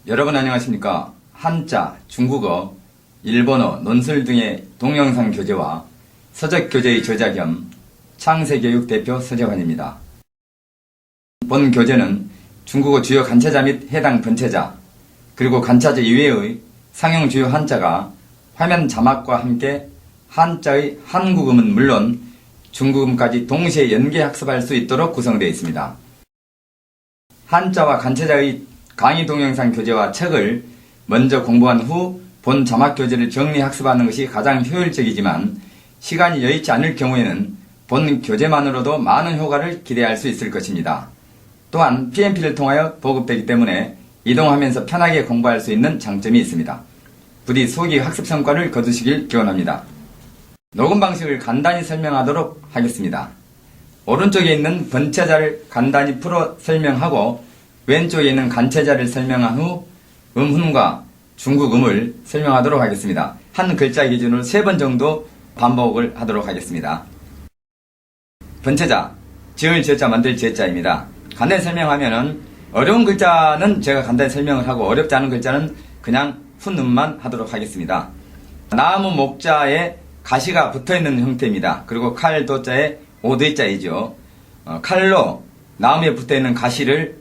여러분 안녕하십니까? 한자, 중국어, 일본어, 논술 등의 동영상 교재와 서적 교재의 저자 겸 창세교육 대표 서재환입니다. 본 교재는 중국어 주요 간체자 및 해당 번체자, 그리고 간체자 이외의 상용 주요 한자가 화면 자막과 함께 한자의 한국음은 물론 중국음까지 동시에 연계 학습할 수 있도록 구성되어 있습니다. 한자와 간체자의 강의 동영상 교재와 책을 먼저 공부한 후 본 자막 교재를 정리 학습하는 것이 가장 효율적이지만 시간이 여의치 않을 경우에는 본 교재만으로도 많은 효과를 기대할 수 있을 것입니다. 또한 PMP를 통하여 보급되기 때문에 이동하면서 편하게 공부할 수 있는 장점이 있습니다. 부디 소기 학습 성과를 거두시길 기원합니다. 녹음 방식을 간단히 설명하도록 하겠습니다. 오른쪽에 있는 번체자를 간단히 풀어 설명하고 왼쪽에 있는 간체자를 설명한 후 음훈과 중국음을 설명하도록 하겠습니다. 한 글자 기준으로 3번 정도 반복을 하도록 하겠습니다. 번체자, 지을 지자 만들 지자입니다. 간단히 설명하면은 어려운 글자는 제가 간단히 설명을 하고 어렵지 않은 글자는 그냥 훈음만 하도록 하겠습니다. 나무 목자에 가시가 붙어있는 형태입니다. 그리고 칼 도자에 오드자이죠. 칼로 나무에 붙어있는 가시를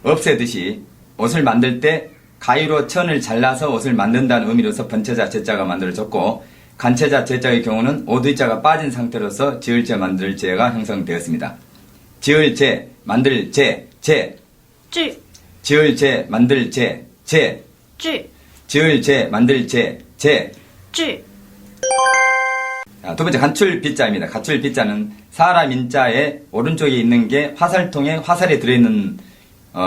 없애듯이 옷을 만들 때 가위로 천을 잘라서 옷을 만든다는 의미로서 번체자 제자가 만들어졌고, 간체자 제자의 경우는 오드자가 빠진 상태로서 지을제 만들 제가 형성되었습니다. 지을제 만들 제 지을제 만들 제 지을제 만들 제 두 번째 간출 비자입니다. 간출 비자는 사람 인자의 오른쪽에 있는 게 화살통에 화살이 들어있는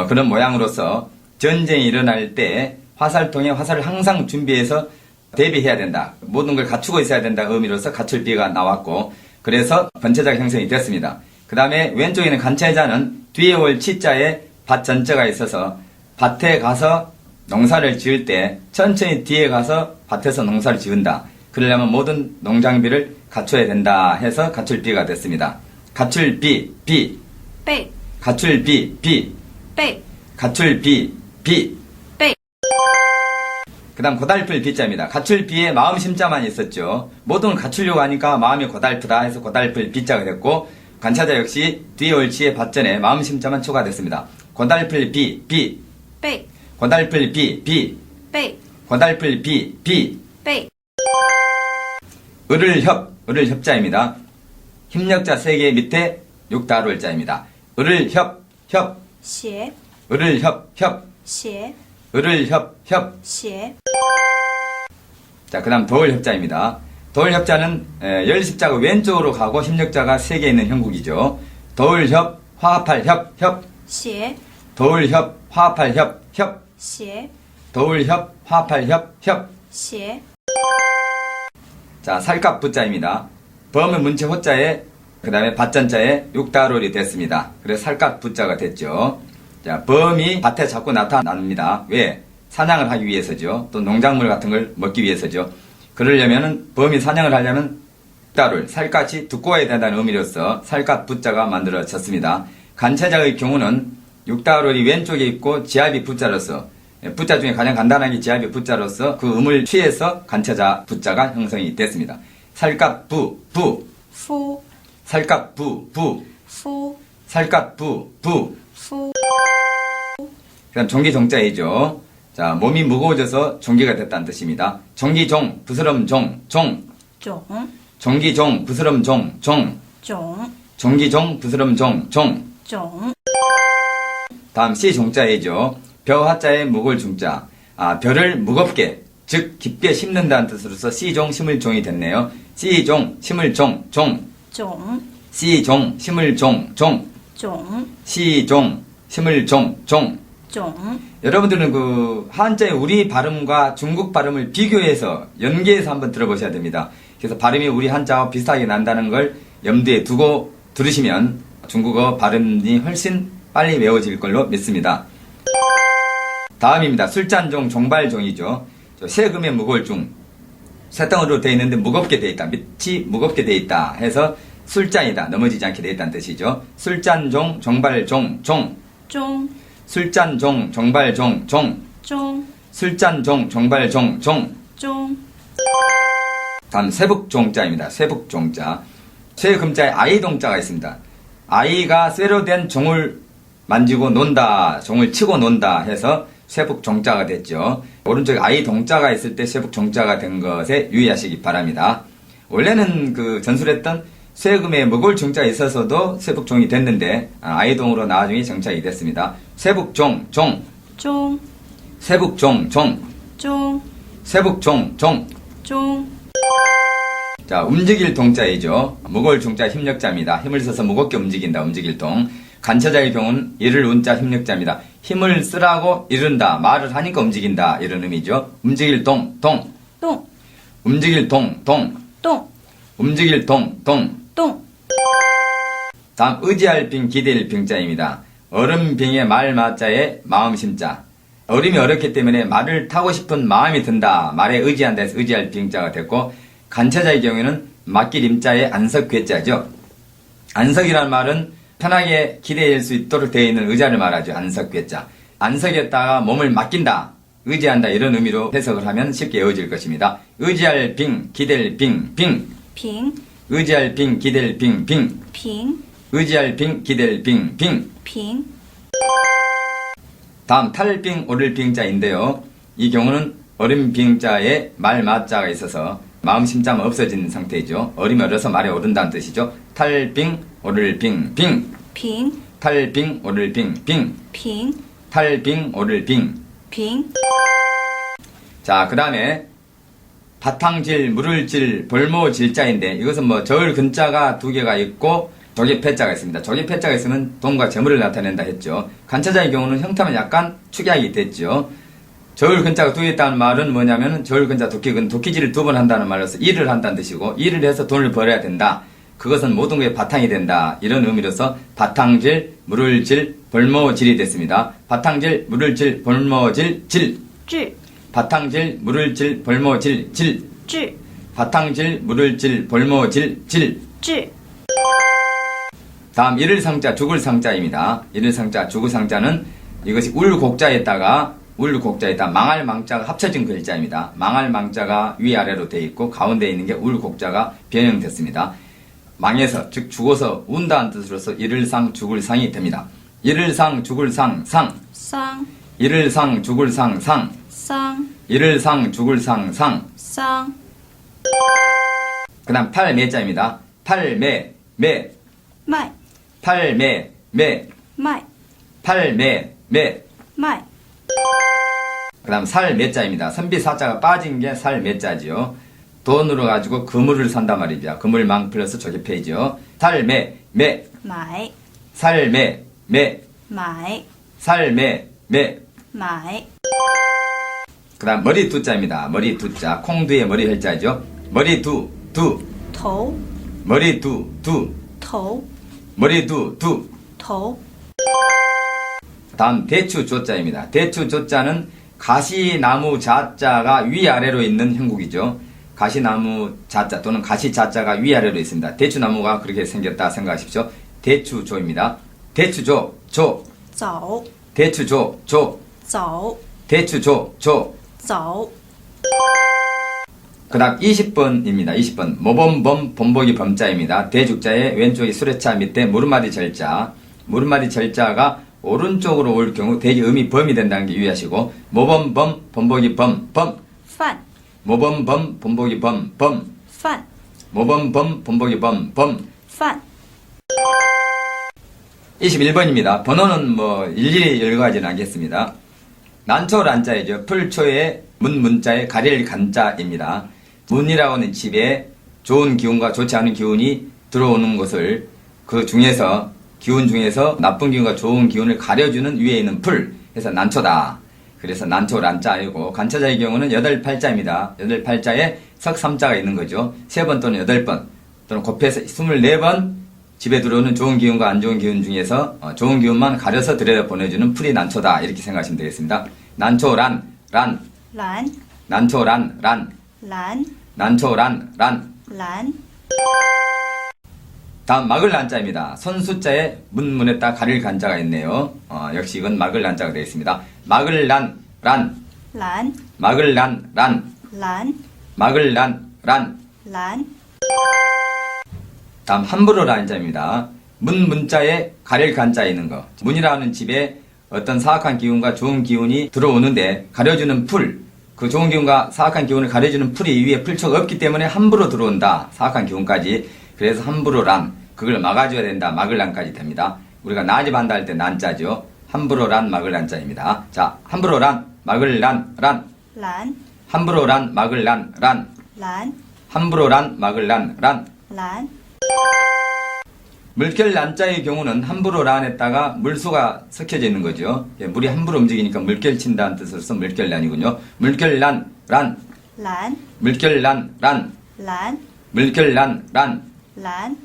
그런 모양으로서 전쟁이 일어날 때 화살통에 화살을 항상 준비해서 대비해야 된다. 모든 걸 갖추고 있어야 된다 의미로서 가출비가 나왔고, 그래서 번체자가 형성이 됐습니다. 그 다음에 왼쪽에 있는 간체자는 뒤에 올 치자에 밭 전자가 있어서 밭에 가서 농사를 지을 때 천천히 뒤에 가서 밭에서 농사를 지은다. 그러려면 모든 농장비를 갖춰야 된다 해서 가출비가 됐습니다. 가출비, 비. 배. 가출비, 비. 배. 가출비, 비. 배. 그 다음 고달플 비자입니다. 가출비에 마음 심자만 있었죠. 모든 걸 갖추려고 하니까 마음이 고달프다 해서 고달플 비자가 됐고, 간차자 역시 뒤에 올 치의 밭전에 마음 심자만 추가됐습니다. 고달플 비, 비. 배. 고달플 비, 비. 배. 고달플 비, 비. 배. 을을 협자입니다. 힘력자 3개 밑에 6다룰자입니다. 을을 협. 시. 을을 협. 시. 을을 협. 시. 자, 그 다음 도을 협자입니다. 도을 협자는 열십자가 왼쪽으로 가고 힘력자가 3개 있는 형국이죠. 도을 협, 화합할 협. 시. 도을 협, 화합할 협. 시. 도을 협, 화합할 협. 시. 자, 살갑 부자입니다. 범은 문체 호자에 그 다음에 밭전자에 6다룰이 됐습니다. 그래서 살갑 부자가 됐죠. 자, 범이 밭에 자꾸 나타납니다. 왜? 사냥을 하기 위해서죠. 또 농작물 같은 걸 먹기 위해서죠. 그러려면은 범이 사냥을 하려면 다룰, 살갗이 두꺼워야 된다는 의미로서 살갑 부자가 만들어졌습니다. 간체자의 경우는 6다룰이 왼쪽에 있고 지압이 부자로서, 부자 중에 가장 간단한 게 지압이 부자로서 그 음을 취해서 간체자 부자가 형성이 됐습니다. 살갑 부. 푸. 살갑 부. 푸. 살갑 부. 푸. 그다음 종기종자이죠. 자, 몸이 무거워져서 종기가 됐다는 뜻입니다. 종기종, 부스럼 종. 종. 종기종, 부스럼 종. 종. 종기종, 부스럼 종. 종. 다음 씨종자이죠. 벼하자에 묵을 중자. 벼를 무겁게, 즉 깊게 심는다는 뜻으로서 씨종, 심을 종이 됐네요. 씨종, 심을 종. 종. 씨종, 심을 종. 종. 씨종, 심을 종. 종. 여러분들은 그 한자의 우리 발음과 중국 발음을 비교해서 연계해서 한번 들어보셔야 됩니다. 그래서 발음이 우리 한자와 비슷하게 난다는 걸 염두에 두고 들으시면 중국어 발음이 훨씬 빨리 외워질 걸로 믿습니다. 다음입니다. 술잔종, 종발종이죠. 세금의 무거울 중. 쇳덩어리로 되어 있는데 무겁게 되어 있다. 밑이 무겁게 되어 있다 해서 술잔이다. 넘어지지 않게 되어 있다는 뜻이죠. 술잔종, 종발종, 종. 종. 술잔종, 종발종, 종. 종, 술잔 종, 종발 종, 종. 종, 다음 쇠북종자입니다. 쇠북종자. 쇠금자에 아이동자가 있습니다. 아이가 쇠로 된 종을 만지고 논다, 종을 치고 논다 해서 쇠북종자가 됐죠. 오른쪽에 아이동자가 있을 때 쇠북종자가 된 것에 유의하시기 바랍니다. 원래는 그 전술했던 쇠금에 먹을 종자가 있어서도 쇠북종이 됐는데 아이동으로 나중에 정착이 됐습니다. 쇠북종, 종, 종, 쇠북종, 종, 종, 쇠북종, 종. 종, 자, 움직일 동자이죠. 무거울 중자 힘력자입니다. 힘을 써서 무겁게 움직인다. 움직일 동. 간처자의 경우는 이를 운자 힘력자입니다. 힘을 쓰라고 이른다. 말을 하니까 움직인다. 이런 의미죠. 움직일 동, 동. 동, 움직일 동, 동. 동, 움직일 동, 동. 동, 다음 의지할 빙, 기대일 빙자입니다. 얼음빙의 말 마자에 마음 심자. 얼음이 어렵기 때문에 말을 타고 싶은 마음이 든다. 말에 의지한다 해서 의지할 빙자가 됐고, 간처자의 경우에는 맡길 임자에 안석 괴자죠. 안석이라는 말은 편하게 기대일 수 있도록 되어 있는 의자를 말하죠. 안석 괴자. 안석에다가 몸을 맡긴다, 의지한다 이런 의미로 해석을 하면 쉽게 외워질 것입니다. 의지할 빙, 기댈 빙, 빙. 빙, 의지할 빙, 기댈 빙, 빙. 빙, 의지할 빙, 기댈 빙, 빙. 빙, 다음 탈빙, 오를 빙자인데요. 이 경우는 어린 빙자에 말 마자가 있어서 마음 심자만 없어진 상태이죠. 어림이 어려서 말에 오른다는 뜻이죠. 탈빙, 오를 빙, 빙. 빙, 탈빙, 오를 빙, 빙. 빙, 탈빙, 오를 빙. 빙, 자, 그 다음에 바탕질, 물을질, 볼모질자인데 이것은 뭐 저을 근자가 두 개가 있고 조개 패자가 있습니다. 조개 패자가 있으면 돈과 재물을 나타낸다 했죠. 간처자의 경우는 형태만 약간 축약이 됐죠. 저을 근자가 두 개 있다는 말은 뭐냐면 저을 근자 도끼근 도끼질을 두 번 한다는 말로서 일을 한다는 뜻이고 일을 해서 돈을 벌어야 된다. 그것은 모든 것의 바탕이 된다. 이런 의미로서 바탕질, 물을질, 볼모질이 됐습니다. 바탕질, 물을질, 볼모질, 질. 智， 바탕질, 물을질, 볼모질, 질. 智， 바탕질, 물을질, 볼모질, 질. 智， 다음 일을상자, 죽을상자입니다. 일을상자, 죽을상자는 이것이 울곡자에다가 망할 망자가 합쳐진 글자입니다. 망할 망자가 위아래로 되어 있고 가운데 있는 게 울곡자가 변형됐습니다. 망해서 즉 죽어서 운다는 뜻으로서 일을상, 죽을상이 됩니다. 일을상, 죽을상, 상. 桑， 일을상, 죽을상, 상. 桑， 일을상, 죽을상, 상. 桑， 그 다음 팔매자입니다. 팔매, 매. 麦， 팔매, 매. 麦， 팔매, 매. 麦， 그 다음 살매자입니다. 선비사자가 빠진 게 살매자지요. 돈으로 가지고 그물을 산단 말이죠. 그물망 플러스 조개패이죠. 살매, 매. 买， 살매, 매. 买， 살매, 매. 买， 그 다음 머리 두자입니다. 머리 두자. 콩두의 머리 혈자죠. 머리 두, 두. 头， 머리 두, 두. 头， 머리 두, 두. 头， 다음 대추 조자입니다. 대추 조자는 가시나무 자자가 위아래로 있는 형국이죠. 가시나무 자자 또는 가시 자자가 위아래로 있습니다. 대추나무가 그렇게 생겼다 생각하십시오. 대추조입니다. 대추조, 조. 走， 대추조, 조. 走， 대추조, 조. 走， 그 다음 20번입니다. 20번. 모범범, 본보기 범자입니다. 대죽자의 왼쪽이 수레차 밑에 무릎마디 절자. 무릎마디 절자가 오른쪽으로 올 경우 대기 음이 범이 된다는 게 유의하시고 모범범, 본보기 범, 범. 饭， 모범범, 본보기 범, 범. 饭， 모범범, 본보기 범, 범. 饭， 21번입니다. 번호는 뭐 일일이 읽어가지는 않겠습니다. 난초란자이죠. 풀초의 문자에 가릴 간자입니다. 문이라고 하는 집에 좋은 기운과 좋지 않은 기운이 들어오는 것을 그 중에서 기운 중에서 나쁜 기운과 좋은 기운을 가려주는 위에 있는 풀 해서 난초다. 그래서 난초란자이고 간처자의 경우는 8팔자입니다. 8팔자에 석삼자가 있는 거죠. 3번 또는 8번 또는 곱해서 24번 집에 들어오는 좋은 기운과 안 좋은 기운 중에서 좋은 기운만 가려서 들여 보내주는 풀이 난초다. 이렇게 생각하시면 되겠습니다. 난초란, 란. 蓝， 난초란, 란. 蓝， 난초란, 란. 蓝， 다음 막을 난자입니다. 손수자에 문문에다 가릴 간자가 있네요. 역시 이건 막을 난자가 되어 있습니다. 막을 란, 란. 란, 막을 란, 란, 란, 막을 란, 란. 란, 다음 함부로 라는 자입니다. 문자에 가릴 간자에 있는 거. 문이라는 집에 어떤 사악한 기운과 좋은 기운이 들어오는데 가려주는 풀, 그 좋은 기운과 사악한 기운을 가려주는 풀이 위에 풀초가 없기 때문에 함부로 들어온다. 사악한 기운까지. 그래서 함부로 란, 그걸 막아줘야 된다. 막을 란까지 됩니다. 우리가 나집한다 할 때 난자죠. 함부로 란, 막을 란자입니다. 자, 함부로 란, 막을 란, 란. 란, 함부로 란, 막을 란, 란. 란, 함부로 란, 막을 란, 란. 란, 물결 난자의 경우는 함부로 란에다가 물수가 섞여져 있는 거죠. 예, 물이 함부로 움직이니까 물결 친다는 뜻으로서 물결 난이군요. 물결 난, 란. 란, 물결 난, 란. 란, 물결 난, 란. 란,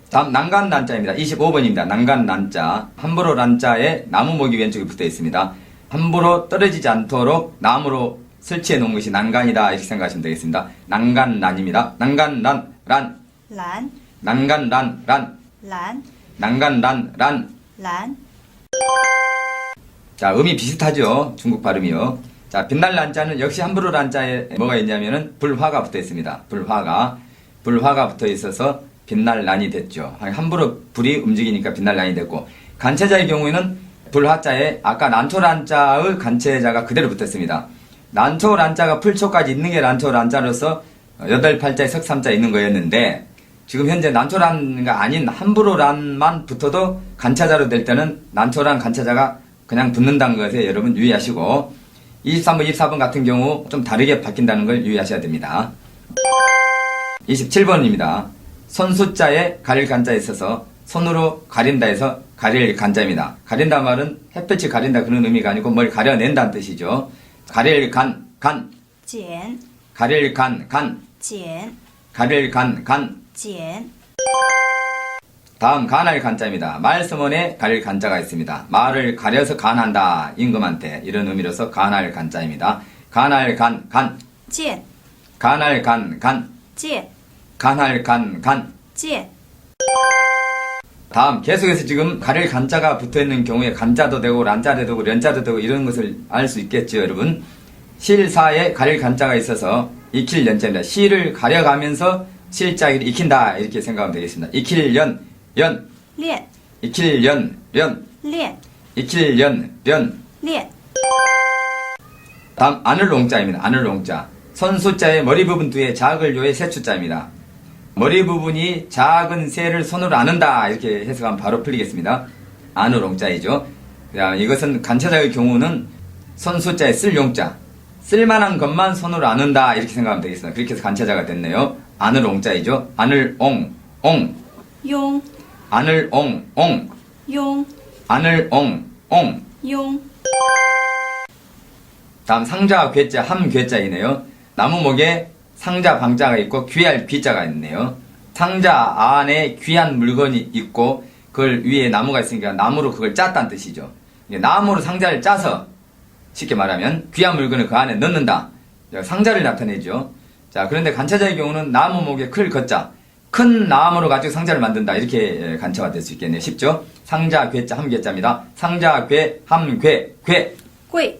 다음 난간 난자입니다. 25번입니다. 난간 난자. 함부로 난자에 나무목이 왼쪽에 붙어 있습니다. 함부로 떨어지지 않도록 나무로 설치해 놓은 것이 난간이다 이렇게 생각하시면 되겠습니다. 난간 난입니다. 난간 난, 란. 란, 난간 란, 란. 란, 난간 란, 란. 란, 자, 음이 비슷하죠. 중국 발음이요. 자, 빛날 난자는 역시 함부로 난자에 뭐가 있냐면은 불화가 붙어 있습니다. 불화가 붙어 있어서 빛날 난이 됐죠. 함부로 불이 움직이니까 빛날 난이 됐고, 간체자의 경우에는 불화자에 아까 난초란자의 간체자가 그대로 붙었습니다. 난초란자가 풀초까지 있는 게 난초란자로서 8팔자에 석삼자 있는 거였는데, 지금 현재 난초란가 아닌 함부로란만 붙어도 간체자로 될 때는 난초란 간체자가 그냥 붙는다는 것에 여러분 유의하시고, 23번, 24번 같은 경우 좀 다르게 바뀐다는 걸 유의하셔야 됩니다. 27번입니다. 손수자에 가릴 간자에 있어서 손으로 가린다 해서 가릴 간자입니다. 가린다 말은 햇볕이 가린다 그런 의미가 아니고 뭘 가려낸다는 뜻이죠. 가릴 간, 간. 剪, 가릴 간, 간. 剪, 가릴 간, 간. 剪, 다음 간할 간자입니다. 말서문에 가릴 간자가 있습니다. 말을 가려서 간한다. 임금한테 이런 의미로서 간할 간자입니다. 간할 간, 간. 见, 간할 간, 간. 见, 간할 간, 간. 见, 다음 계속해서 지금 가릴 간자가 붙어있는 경우에 간자도 되고 란자도 되고 련자도 되고 이런 것을 알 수 있겠죠 여러분. 실사에 가릴 간자가 있어서 익힐 연자입니다. 실을 가려가면서 실자기를 익힌다 이렇게 생각하면 되겠습니다. 익힐 연, 연. 练, 익힐 연, 연. 练, 익힐 연, 연. 练, 다음 안을 롱자입니다. 안을 롱자. 손수자의 머리 부분 뒤에 작을 요의 세추자입니다. 머리 부분이 작은 새를 손으로 안는다 이렇게 해석하면 바로 풀리겠습니다. 안을 롱자이죠. 이것은 간체자의 경우는 손수자의 쓸 용자. 쓸만한 것만 손으로 안는다 이렇게 생각하면 되겠습니다. 그렇게 해서 간체자가 됐네요. 안을 옹자이죠. 안을 옹, 옹. 用, 안을 옹, 옹. 用, 안을 옹, 옹. 用, 다음 상자, 괴자, 함괴자이네요. 나무목에 상자, 방자가 있고 귀할 귀자가 있네요. 상자 안에 귀한 물건이 있고 그걸 위에 나무가 있으니까 나무로 그걸 짰다는 뜻이죠. 나무로 상자를 짜서 쉽게 말하면 귀한 물건을 그 안에 넣는다. 상자를 나타내죠. 자, 그런데 간체자의 경우는 나무목에 클 걷자. 큰 나무로 가지고 상자를 만든다. 이렇게 간체가 될 수 있겠네요. 쉽죠? 상자, 괴자, 함괴자입니다. 상자, 괴, 함괴, 괴. 贵,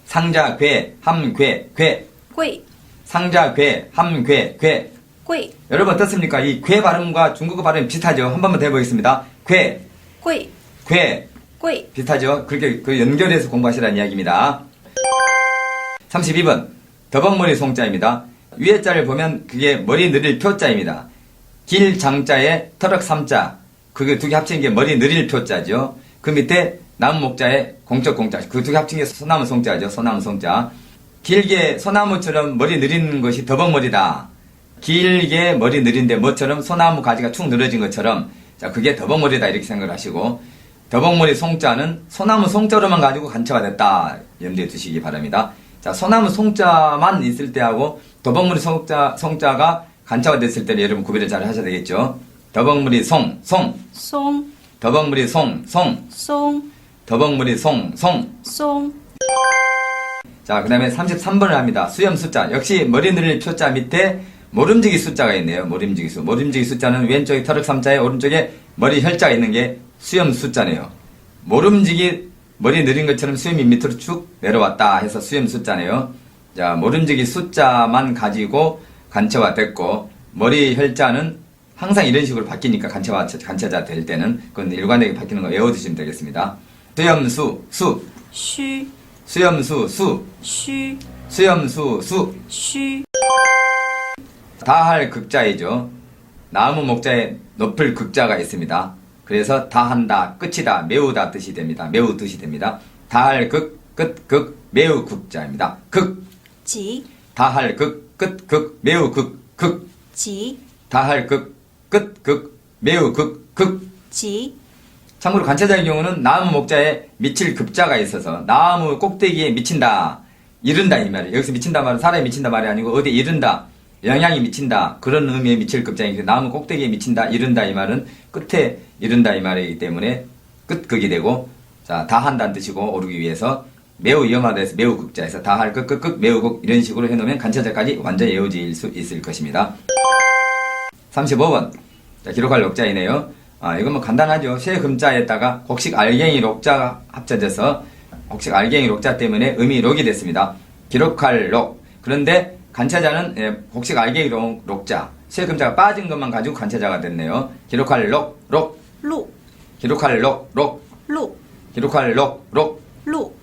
상자, 괴, 함괴, 괴. 贵, 상자, 괴, 함괴, 괴. 贵, 여러분 어떻습니까? 이 괴 발음과 중국어 발음이 비슷하죠? 한 번만 더 해보겠습니다. 괴, 贵, 괴. 贵, 비슷하죠? 그렇게 그 연결해서 공부하시라는 이야기입니다. 32번. 더벅머리 송자입니다. 위에 자를 보면 그게 머리 느릴 표자입니다. 길 장자에 터럭 삼자. 그게 두 개 합친 게 머리 느릴 표자죠. 그 밑에 나무 목자에 공적 공자. 그 두 개 합친 게 소나무 송자죠. 소나무 송자. 길게 소나무처럼 머리 느리는 것이 더벅머리다. 길게 머리 느린데 뭐처럼 소나무 가지가 축 늘어진 것처럼 자 그게 더벅머리다 이렇게 생각을 하시고 더벅머리 송자는 소나무 송자로만 가지고 간체가 됐다 염두에 두시기 바랍니다. 자 소나무 송자만 있을 때하고 더벅머리 송자가 간체가 됐을 때는 여러분 구별을 잘 하셔야 되겠죠. 더벅머리 송, 송. 松, 더벅머리 송, 송. 松, 더벅머리 송, 송. 松, 자, 그 다음에 33번을 합니다. 수염 숫자. 역시 머리 늘릴 표자 밑에 모름지기 숫자가 있네요. 모름지기 숫자. 모름지기 숫자는 왼쪽에 터럭 삼자에 오른쪽에 머리 혈자가 있는 게 수염 숫자네요. 모름지기 머리 느린 것처럼 수염이 밑으로 쭉 내려왔다 해서 수염 숫자네요. 자, 모름지기 숫자만 가지고 간체화 됐고, 머리 혈자는 항상 이런 식으로 바뀌니까 간체자 될 때는 그건 일관되게 바뀌는 거 외워두시면 되겠습니다. 수염수, 수, 须 수염수, 수, 须 수염수, 수. 须 다할 극자이죠. 나무 목자에 높을 극자가 있습니다. 그래서 다한다, 끝이다, 매우다 뜻이 됩니다. 매우 뜻이 됩니다. 다할 극, 끝, 극, 매우 극자입니다. 극, 急 다할 극, 끝, 극, 매우 극, 극. 急 다할 극, 끝, 극, 매우 극, 극. 急 참고로 간체자의 경우는 나무 목자에 미칠 급자가 있어서 나무 꼭대기에 미친다, 이른다 이 말이에요. 여기서 미친다 말은 사람이 미친다 말이 아니고 어디에 이른다, 영향이 미친다, 그런 의미의 미칠 급자이기 때문에 나무 꼭대기에 미친다, 이른다 이 말은 끝에 이른다 이 말이기 때문에 끝극이 되고, 자, 다한다는 뜻이고 오르기 위해서 매우 위험하다 해서 매우 극자에서 다할 극, 극, 극, 매우 극 이런 식으로 해놓으면 간체자까지 완전히 외워질 수 있을 것입니다. 35번. 자, 기록할 록자이네요. 이건 뭐 간단하죠. 세 금자에다가 곡식 알갱이 록자가 합쳐져서 곡식 알갱이 록자 때문에 의미 록이 됐습니다. 기록할 록. 그런데 간체자는 곡식 알갱이 록자. 세 금자가 빠진 것만 가지고 간체자가 됐네요. 기록할 록, 록. 路 기록할 록, 록. 路 기록할 록, 록. 路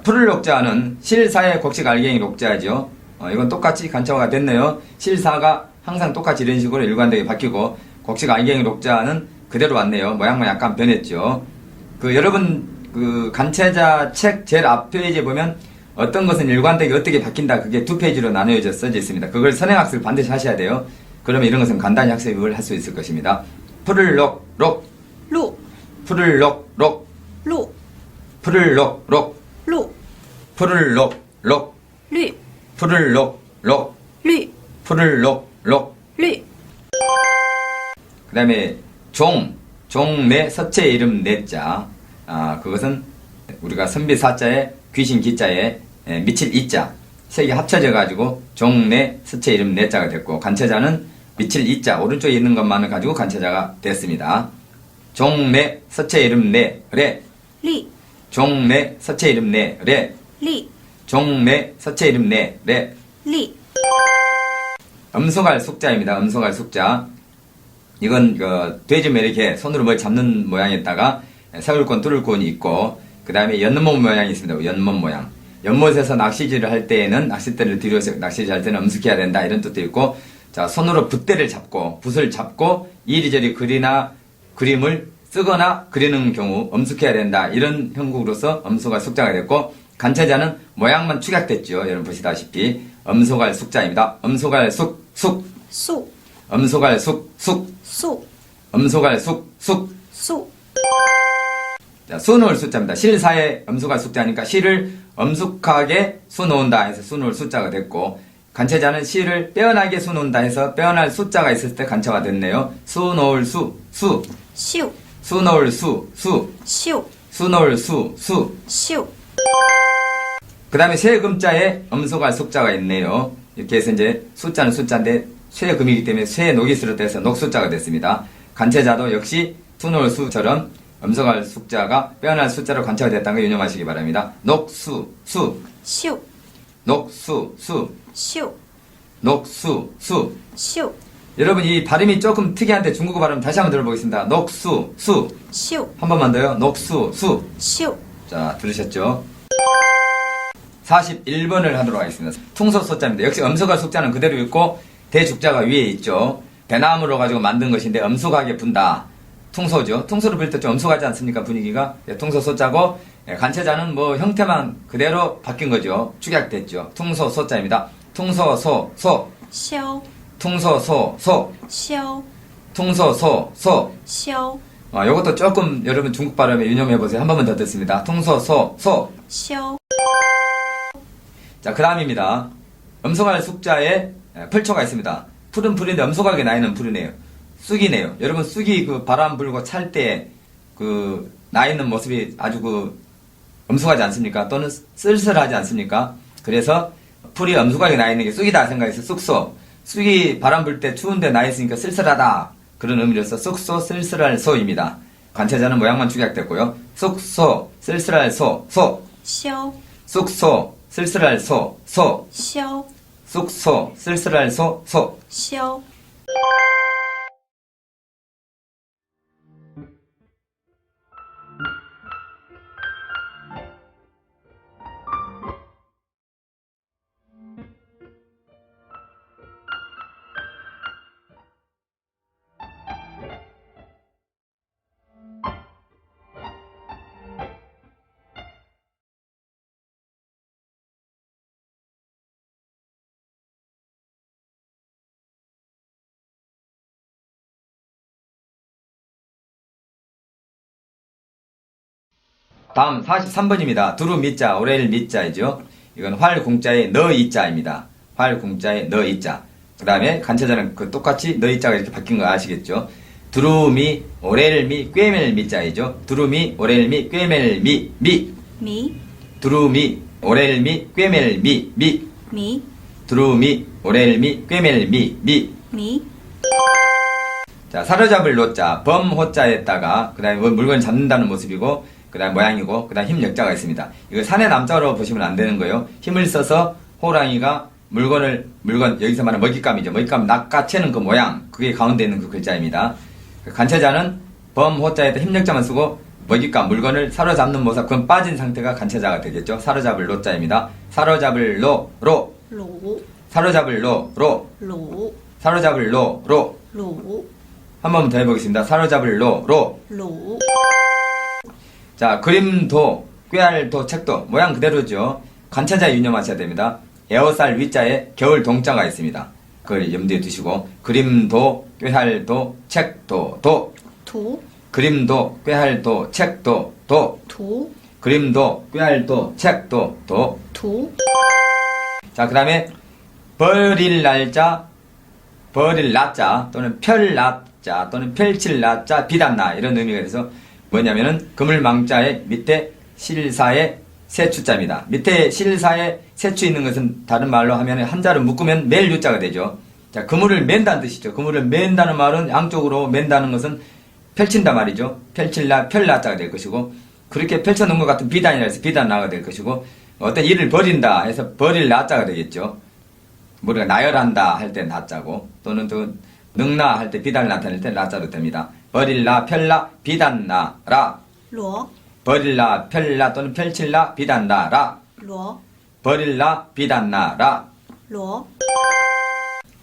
푸를 록자는 실사의 곡식 알갱이 록자죠. 이건 똑같이 간체화가 됐네요. 실사가 항상 똑같이 이런 식으로 일관되게 바뀌고, 곡식 알갱이 록자는 그대로 왔네요. 모양만 약간 변했죠. 여러분, 간체자 책 제일 앞 페이지에 보면 어떤 것은 일관되게 어떻게 바뀐다. 그게 두 페이지로 나누어져 써져 있습니다. 그걸 선행학습을 반드시 하셔야 돼요. 그러면 이런 것은 간단히 학습을 할 수 있을 것입니다. 푸를 록, 록. 路 푸를 록, 록. 路 푸를 록, 록. 路 푸를 록, 록. 绿 푸를 록, 록. 绿 푸를 록, 록. 绿 그 다음에 종내 서체 이름 내자. 그것은 우리가 선비 사자에 귀신 기자에 미칠 이자. 세 개 합쳐져 가지고 종내 서체 이름 내자가 됐고, 간체자는 미칠 이자 오른쪽에 있는 것만을 가지고 간체자가 됐습니다. 종내 서체 이름 내, 래. 立 종내 서체 이름 내, 래. 立 종내 서체 이름 내, 래. 立 음소갈 숙자입니다. 음소갈 숙자. 이건 돼지면 이렇게 손으로 뭘 잡는 모양에다가 세울권 뚫을권이 있고, 그 다음에 연못 모양이 있습니다. 연못 모양. 연못에서 낚시질을 할 때에는 낚싯대를 뒤로서 낚시질 할 때는 엄숙해야 된다 이런 뜻도 있고, 자, 손으로 붓대를 잡고 붓을 잡고 이리저리 그림을 쓰거나 그리는 경우 엄숙해야 된다 이런 형국으로서 음소갈 숙자가 됐고, 간체자는 모양만 축약됐죠. 여러분 보시다시피 음소갈 숙자입니다. 음소갈 숙, 速 음소갈 숙, 速 음소갈 숙, 速 자, 수놓을 숫자입니다. 실사의 음소갈 숙자니까 시를 엄숙하게 수놓은다 해서 수놓을 숫자가 됐고, 간체자는 시를 빼어나게 수놓는다 해서 빼어날 숫자가 있을 때 간체가 됐네요. 수놓을 수, 秀 수놓을 수, 秀 수놓을 수, 秀 그 다음에 쇠금자에 음소갈 숙자가 있네요. 이렇게 해서 이제 숫자는 숫자인데 쇠금이기 때문에 쇠녹이 쓰러져서 녹숫자가 됐습니다. 간체자도 역시 수놓을 수처럼 음소갈 숙자가 빼어날 숫자로 간체가 됐다는 걸 유념하시기 바랍니다. 녹수, 수, 秀 녹수, 수, 秀 녹수, 수. 秀 여러분 이 발음이 조금 특이한데 중국어 발음 다시 한번 들어보겠습니다. 녹수, 수. 秀 한 번만 더요. 녹수, 수. 秀 자, 들으셨죠? 41번을 하도록 하겠습니다. 퉁소소자입니다. 역시 음소갈 숙자는 그대로 있고 대죽자가 위에 있죠. 대나무로 가지고 만든 것인데 엄숙하게 분다. 퉁소죠. 퉁소를 빌 때 좀 엄숙하지 않습니까? 분위기가. 퉁소소자고, 간체자는 뭐 형태만 그대로 바뀐 거죠. 축약됐죠. 퉁소소자입니다. 퉁소소, 소. 消 퉁소소, 소. 消 퉁소소, 소. 消 요것도 조금 여러분 중국 발음에 유념해보세요. 한 번만 더 듣습니다. 퉁소소, 소. 消 자, 그 다음입니다. 음소갈 숙자에 펄초가 있습니다. 풀은 풀인데 음소갈게 나 있는 풀이네요. 쑥이네요. 여러분, 쑥이 바람 불고 찰 때 나 있는 모습이 아주 음소하지 않습니까? 또는 쓸쓸하지 않습니까? 그래서 풀이 음소하게 나 있는 게 쑥이다 생각해서 쑥소. 쑥이 바람 불 때 추운데 나 있으니까 쓸쓸하다. 그런 의미로서 쑥소, 쓸쓸할 소입니다. 관체자는 모양만 축약됐고요. 쑥소, 쓸쓸할 소, 소. 消 쑥소, 쓸쓸할 소, 소. 消 쑥소, 쓸쓸할 소, 소. 消 다음 43번입니다. 두루 미자, 오레일 미자이죠. 이건 활공자의 너 이자입니다. 활공자의 너 이자. 그 다음에 간체자는 그 똑같이 너 이자가 이렇게 바뀐 거 아시겠죠? 두루미, 오레일미, 꿰멜 미자이죠. 두루미, 오레일미, 꿰멜 미, 미. 米 두루미, 오레일미, 꿰멜 미, 미. 米 두루미, 오레일미, 꿰멜 미, 미. 米 자, 사로잡을 노자, 범호자에다가, 그 다음에 물건을 잡는다는 모습이고, 그 다음에 모양이고, 그 다음에 힘 역자가 있습니다. 이거 산의 남자로 보시면 안 되는 거예요. 힘을 써서 호랑이가 물건, 여기서 말하는 먹잇감이죠. 먹잇감 낚아채는 그 모양, 그게 가운데 있는 그 글자입니다. 간체자는 범호자에다 힘 역자만 쓰고, 먹잇감, 물건을 사로잡는 모습, 그건 빠진 상태가 간체자가 되겠죠. 사로잡을 노자입니다. 사로잡을 로, 로. 鲁 사로잡을 로, 로. 鲁 사로잡을 로, 로. 鲁 한 번 더 해보겠습니다. 사로잡을 로, 로. 鲁 자, 그림도, 꾀알도, 책도 모양 그대로죠. 관체자 유념하셔야 됩니다. 에어쌀 위자에 겨울 동자가 있습니다. 그걸 염두에 두시고 그림도, 꾀알도, 책도, 도. 图 그림도, 꾀알도, 책도, 도. 图 그림도, 꾀알도, 책도, 도. 图 자, 그 다음에 버릴 날짜, 버릴 낮자 또는 펼 낮자 또는 펼칠 낮자, 비단나 이런 의미가 돼서 뭐냐면은 그물망자의 밑에 실사에 세추자입니다. 밑에 실사에 세추 있는 것은 다른 말로 하면 한자로 묶으면 멜 유자가 되죠. 자, 그물을 맨다는 뜻이죠. 그물을 맨다는 말은 양쪽으로 맨다는 것은 펼친다 말이죠. 펼칠라, 펼라자가 될 것이고, 그렇게 펼쳐놓은 것 같은 비단이라 해서 비단나가 될 것이고, 어떤 일을 버린다 해서 버릴 나자가 되겠죠. 우리가 나열한다 할 때 나자고, 또는 또 능나 할 때 비단을 나타낼 때 나자도 됩니다. 버릴라, 펼라, 비단나라. 罗 버릴라, 펼라 또는 펼칠라, 비단나라. 罗 버릴라, 비단나라. 罗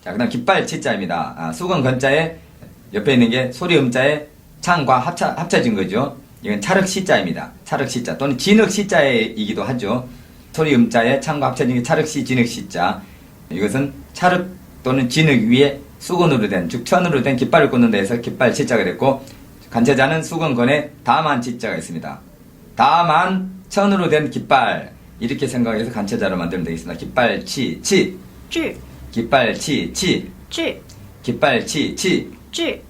자, 그 다음 깃발 치자입니다. 아, 수건 건자에 옆에 있는 게 소리 음자에 창과 합쳐진 거죠. 이건 차륵 시자입니다. 차륵 시자 또는 진흙 시자이기도 하죠. 소리 음자에 창과 합쳐진 게 차륵 시, 진흙 시자. 이것은 차륵 또는 진흙 위에 수건으로 된, 즉 천으로 된 깃발을 꽂는 데에서 깃발 치자가 됐고, 간체자는 수건건에 다만 치자가 있습니다. 다만 천으로 된 깃발, 이렇게 생각해서 간체자로 만들면 되겠습니다. 깃발 치, 치. 智 깃발 치, 치. 智 깃발 치, 치. 智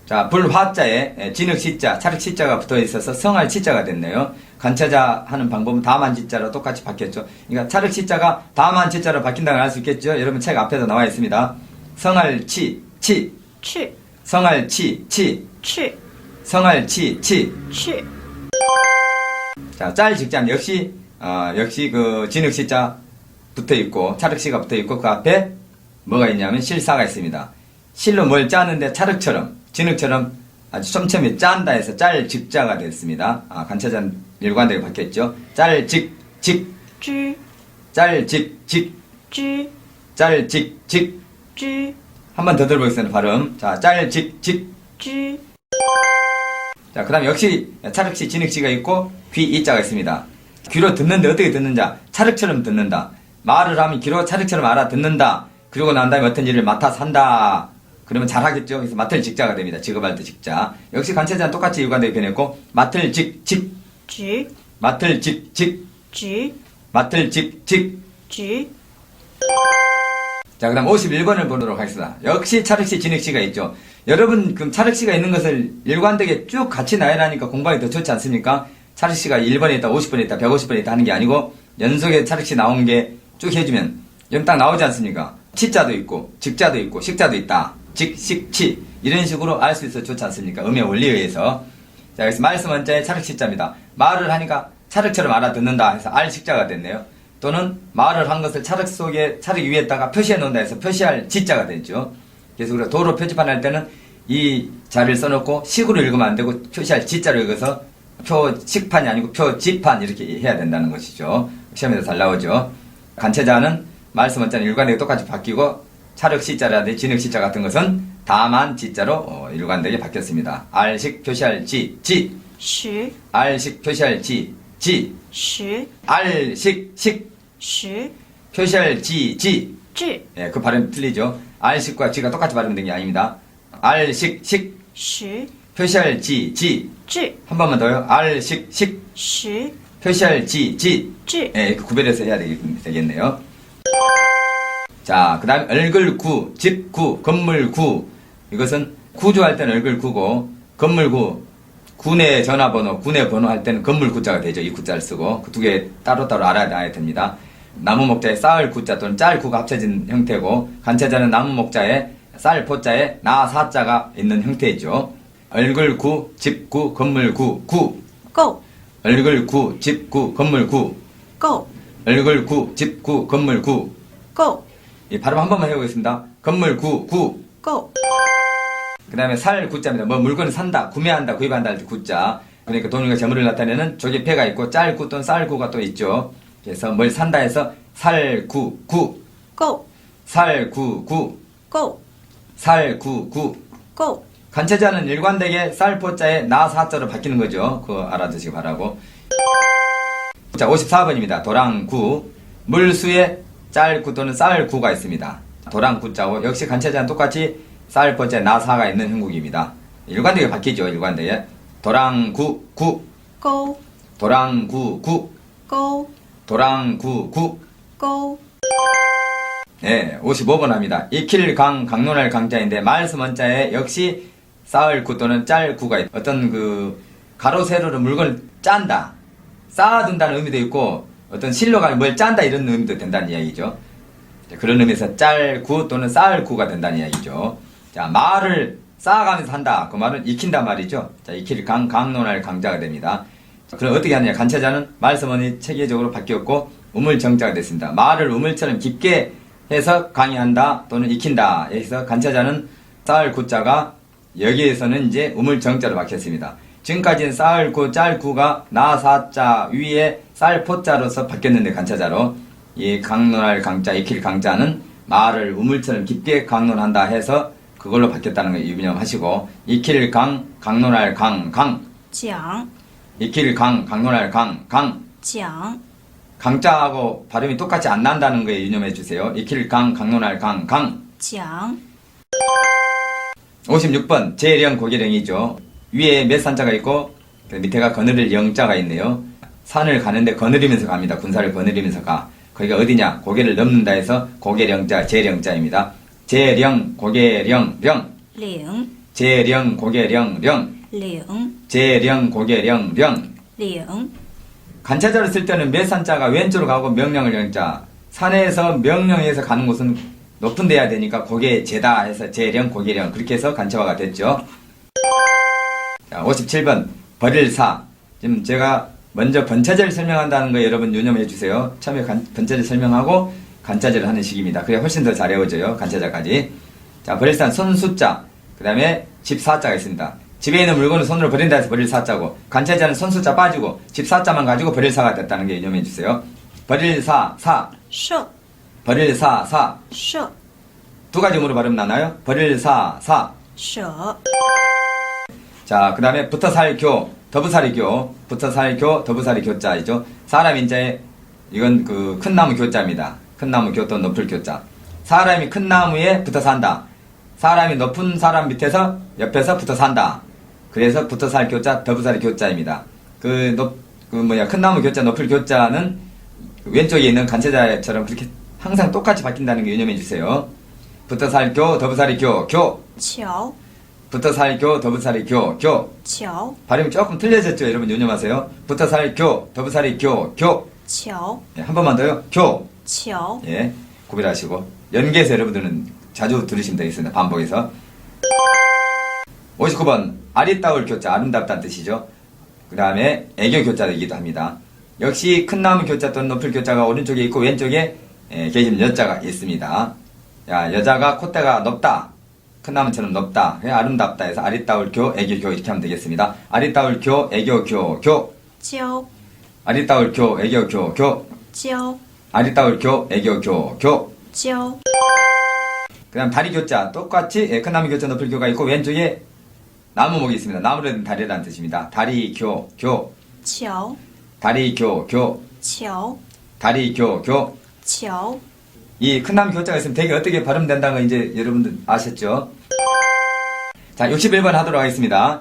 자, 불화자에 진흙 시자, 차륵 시자가 붙어 있어서 성할 치자가 됐네요. 간체자 하는 방법은 다만 치자로 똑같이 바뀌었죠. 그러니까 차륵 시자가 다만 치자로 바뀐다는 걸 알 수 있겠죠. 여러분 책 앞에도 나와 있습니다. 성할 치, 치. 智 성할 치, 치. 智 성할 치, 치. 智 자, 짤 직장 역시 그 진흙 시자 붙어 있고 차륵 시가 붙어 있고 그 앞에 뭐가 있냐면 실사가 있습니다. 실로 뭘 짜는데 차륵처럼 진흙처럼 아주 촘촘히 짠다 해서 짤 직자가 됐습니다. 아, 간체자는 일관되게 바뀌었죠. 짤 직, 직. 知 짤 직, 직. 知 짤 직, 직. 知 한 번 더 들어보겠습니다. 발음. 자, 짤 직, 직. 知 자, 그 다음 역시 차륵시, 진흙시가 있고 귀, 이자가 있습니다. 귀로 듣는데 어떻게 듣는자? 차륵처럼 듣는다. 말을 하면 귀로 차륵처럼 알아듣는다. 그러고 난 다음에 어떤 일을 맡아서 한다. 그러면 잘하겠죠. 그래서 맡을 직자가 됩니다. 직업할 때 직자. 역시 간체자는 똑같이 일관되게 변했고 맡을 직, 직. 直 맡을 직, 직. 直 맡을 직, 직. 直 자, 그 다음 51번을 보도록 하겠습니다. 역시 차륵시, 진흙시가 있죠. 여러분, 그럼 차륵시가 있는 것을 일관되게 쭉 같이 나열하니까 공부하기 더 좋지 않습니까? 차륵시가 1번에 있다, 50번에 있다, 150번에 있다 하는 게 아니고, 연속에 차륵시 나온 게 쭉 해주면, 여기 딱 나오지 않습니까? 치자도 있고, 직자도 있고, 식자도 있다. 직, 식, 치. 이런 식으로 알 수 있어 좋지 않습니까? 음의 원리에 의해서. 자, 여기서 말씀 원자의 차륵 시자입니다. 말을 하니까 차륵처럼 알아듣는다 해서 알 식자가 됐네요. 또는 말을 한 것을 차륵 속에, 차륵 위에다가 표시해 놓는다 해서 표시할 지자가 되죠. 그래서 우리가 도로 표지판 할 때는 이 자를 써놓고 식으로 읽으면 안 되고 표시할 지자로 읽어서 표식판이 아니고 표지판 이렇게 해야 된다는 것이죠. 시험에서 잘 나오죠. 간체자는 말씀 원자는 일관되게 똑같이 바뀌고 차륵 시자라든지 진흙 시자 같은 것은 다만 지자로 일관되게 바뀌었습니다. 알식 표시할 지, 10 알식 표시할 지, 10 알식, 10 표시할 지, 智 예, 그 발음 틀리죠. 알식과 지가 똑같이 발음된 게 아닙니다. 알식, 10 표시할 지, 智 한 번만 더요. 알식, 10 표시할 지, 智 예, 이렇게 구별해서 해야 되겠네요. 자, 그 다음에 얼글구, 집구, 건물구. 이것은 구조할 때는 얼글구고, 건물구, 군의 전화번호, 군의 번호 할 때는 건물구자가 되죠. 이 구자를 쓰고. 그 두 개 따로따로 알아야 됩니다. 나무 목자에 쌀 구자 또는 짤 구가 합쳐진 형태고, 간체자는 나무 목자에 쌀 포자에 나 사자가 있는 형태이죠. 얼글구, 집구, 건물구, 구. 够 얼글구, 집구, 건물구. 够 얼글구, 집구, 건물구. 够 이 발음 한 번만 해보겠습니다. 건물구, 구. 够 그 다음에 살 구자입니다. 뭐 물건을 산다, 구매한다, 구입한다 할 때 구자. 그러니까 돈과 재물을 나타내는 조개패가 있고 짤구 또는 쌀구가 또 있죠. 그래서 뭘 산다 해서 살구, 구. 够 살구, 구. 够 살구, 구. 够 간체자는 일관되게 쌀포자에 나 사자로 바뀌는 거죠. 그거 알아두시기 바라고. 자, 54번입니다. 도랑구. 물수에 짤구 또는 쌀구가 있습니다. 도랑구자고 역시 간체자는 똑같이 쌀포자에 나사가 있는 형국입니다. 일관되게 바뀌죠. 일관되게. 도랑구, 구. 够 도랑구, 구. 够 도랑구, 구. 够 네, 55번 합니다. 익힐강, 강론할 강자인데 말씀 원자에 역시 쌀구 또는 짤구가 있다. 어떤 그 가로 세로로 물건을 짠다, 쌓아둔다는 의미도 있고 어떤 실로가 뭘 짠다 이런 의미도 된다는 이야기죠. 그런 의미에서 짤구 또는 쌀구가 된다는 이야기죠. 자, 말을 쌓아가면서 한다. 그 말은 익힌단 말이죠. 자, 익힐강, 강론할 강자가 됩니다. 자, 그럼 어떻게 하느냐? 간체자는 말씀원이 체계적으로 바뀌었고 우물정자가 됐습니다. 말을 우물처럼 깊게 해서 강의한다 또는 익힌다 해서 간체자는 쌀구자가 여기에서는 이제 우물정자로 바뀌었습니다. 지금까지는 쌀구, 짤구가 나사자 위에 쌀포자로서 바뀌었는데 간체자로 이 강론할 강자, 익힐 강자는 말을 우물처럼 깊게 강론한다 해서 그걸로 바뀌었다는 걸 유념하시고 익힐 강, 강론할 강, 강 讲 익힐 강, 강론할 강, 강 讲 강자하고 발음이 똑같이 안 난다는 거에 유념해 주세요. 익힐 강, 강론할 강, 강 讲 56번 제령 고개령이죠. 위에 몇 산자가 있고 그 밑에가 거느릴 영자가 있네요. 산을 가는데 거느리면서 갑니다. 군사를 거느리면서 가. 거기가 어디냐? 고개를 넘는다 해서 고개령자, 제령자입니다. 제령, 고개령, 령. 领 제령, 고개령, 령. 领 제령, 고개령, 령. 领 간체자를 쓸 때는 몇 산자가 왼쪽으로 가고 명령을 영자. 산에서 명령해서 가는 곳은 높은 데야 되니까 고개 제다 해서 제령, 고개령. 그렇게 해서 간체화가 됐죠. 자, 57번 벌일사. 지금 제가 먼저 번차제를 설명한다는 거 여러분 유념해 주세요. 처음에 번차제 설명하고 간차제를 하는 식입니다. 그래 훨씬 더 잘 외워져요. 간차자까지. 자, 벌일사는 손수자. 그 다음에 집사자가 있습니다. 집에 있는 물건을 손으로 버린다 해서 벌일사자고, 간차자는 손수자 빠지고 집사자만 가지고 벌일사가 됐다는 게 유념해 주세요. 벌일사, 사. 射 벌일사, 사. 射 두 가지 음으로 발음 나나요? 벌일사, 사. 舍 자, 그 다음에 붙어살교, 더부살이교, 붙어살교, 더부살이 교자이죠. 사람 인자에, 이건 그 큰 나무 교자입니다. 큰 나무 교 또는 높을 교자. 사람이 큰 나무에 붙어 산다. 사람이 높은 사람 밑에서 옆에서 붙어 산다. 그래서 붙어살 교자, 더부살이 교자입니다. 큰 나무 교자, 높을 교자는 왼쪽에 있는 간체자처럼 그렇게 항상 똑같이 바뀐다는 게 유념해 주세요. 붙어살교, 더부살이 교, 교. 桥 붙어살교, 더부살이 교, 교. 桥 발음이 조금 틀려졌죠? 여러분 유념하세요. 붙어살교, 더부살이 교, 교. 桥 예, 한 번만 더요. 교. 桥 예, 구별하시고. 연계해서 여러분들은 자주 들으시면 되겠습니다. 반복해서. 59번 아리따울 교자, 아름답다는 뜻이죠. 그 다음에 애교 교자이기도 합니다. 역시 큰 나무 교자 또는 높을 교자가 오른쪽에 있고 왼쪽에 계신 여자가 있습니다. 자, 여자가 콧대가 높다. 큰 나무처럼 높다. 아름답다 해서 아리따울 교, 애교 교 이렇게 하면 되겠습니다. 아리따울 교, 애교 교, 교. 教 아리따울 교, 애교 교, 교. 教 아리따울 교, 애교 교, 교. 教 그 다음 다리 교자 똑같이 큰 나무 교자 높을 교가 있고 왼쪽에 나무목이 있습니다. 나무를 든 다리라는 뜻입니다. 다리 교, 교. 桥 다리 교, 교. 桥 다리 교, 교. 桥 이 큰 나무 교자가 있으면 되게 어떻게 발음된다는 거 이제 여러분들 아셨죠? 자, 61번 하도록 하겠습니다.